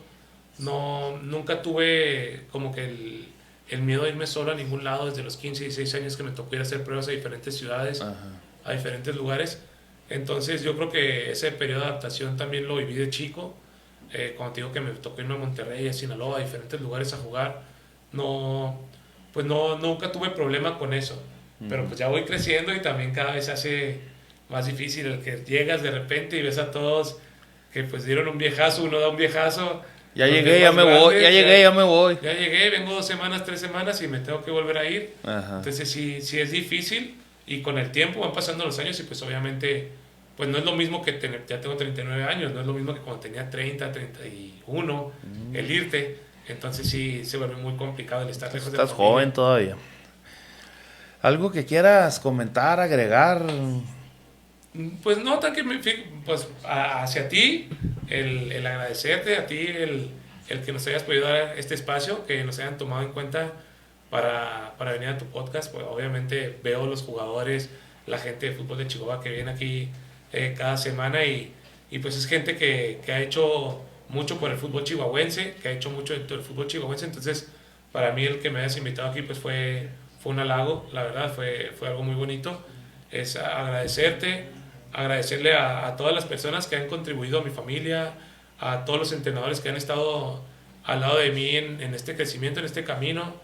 nunca tuve como que el miedo de irme solo a ningún lado. Desde los 15 y 16 años que me tocó ir a hacer pruebas a diferentes ciudades, a diferentes lugares. Entonces yo creo que ese periodo de adaptación también lo viví de chico. Cuando te digo que me tocó irme a Monterrey, a Sinaloa, a diferentes lugares a jugar, nunca tuve problema con eso. Pero pues ya voy creciendo y también cada vez se hace más difícil el que llegas de repente y ves a todos que pues dieron un viejazo, uno da un viejazo. Ya llegué, ya me voy. Ya llegué, vengo 2 semanas, 3 semanas y me tengo que volver a ir. Entonces sí es difícil, y con el tiempo van pasando los años y pues obviamente pues no es lo mismo que ya tengo 39 años, no es lo mismo que cuando tenía 30, 31, el irte. Entonces sí se vuelve muy complicado el estar lejos de la familia. Estás joven todavía. ¿Algo que quieras comentar, agregar? Pues no, tan que pues hacia ti, el agradecerte a ti, el que nos hayas podido dar este espacio, que nos hayan tomado en cuenta para venir a tu podcast. Pues obviamente veo los jugadores, la gente de fútbol de Chihuahua que viene aquí cada semana y pues es gente que ha hecho mucho por el fútbol chihuahuense, que ha hecho mucho dentro del fútbol chihuahuense. Entonces, para mí el que me hayas invitado aquí pues fue un halago, la verdad, fue algo muy bonito. Es agradecerte, agradecerle a todas las personas que han contribuido a mi familia, a todos los entrenadores que han estado al lado de mí en este crecimiento, en este camino,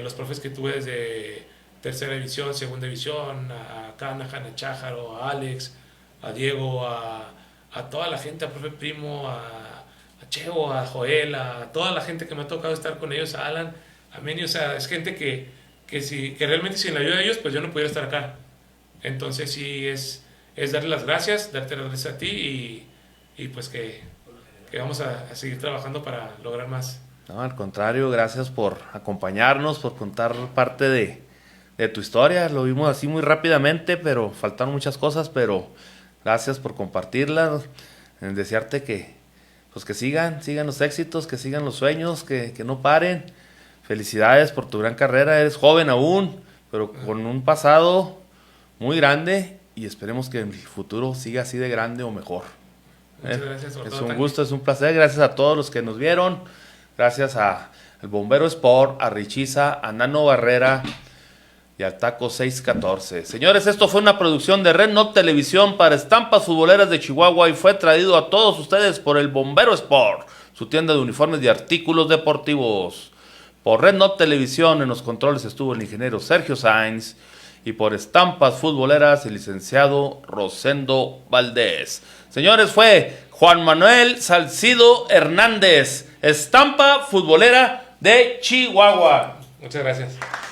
los profes que tuve desde tercera división, segunda división, a Canahan, a Chájaro, a Alex, a Diego, a toda la gente, a profe Primo, a Cheo, a Joel, a toda la gente que me ha tocado estar con ellos, a Alan, a Meni. O sea, es gente que realmente sin la ayuda de ellos pues yo no pudiera estar acá. Entonces sí es darle las gracias, darte las gracias a ti y pues que vamos a seguir trabajando para lograr más. No, al contrario, gracias por acompañarnos, por contar parte de tu historia. Lo vimos así muy rápidamente, pero faltaron muchas cosas, pero gracias por compartirla. Desearte que sigan los éxitos, que sigan los sueños, que no paren. Felicidades por tu gran carrera, eres joven aún, pero con un pasado muy grande y esperemos que en el futuro siga así de grande o mejor. Muchas gracias por Es todo, un gusto, es un placer. Gracias a todos los que nos vieron. Gracias al Bombero Sport, a Richiza, a Nano Barrera y al Taco 614. Señores, esto fue una producción de Red Not Televisión para Estampas Futboleras de Chihuahua y fue traído a todos ustedes por el Bombero Sport, su tienda de uniformes y artículos deportivos. Por Red Not Televisión en los controles estuvo el ingeniero Sergio Sainz y por Estampas Futboleras el licenciado Rosendo Valdés. Señores, fue Juan Manuel Salcido Hernández, Estampa Futbolera de Chihuahua. Muchas gracias.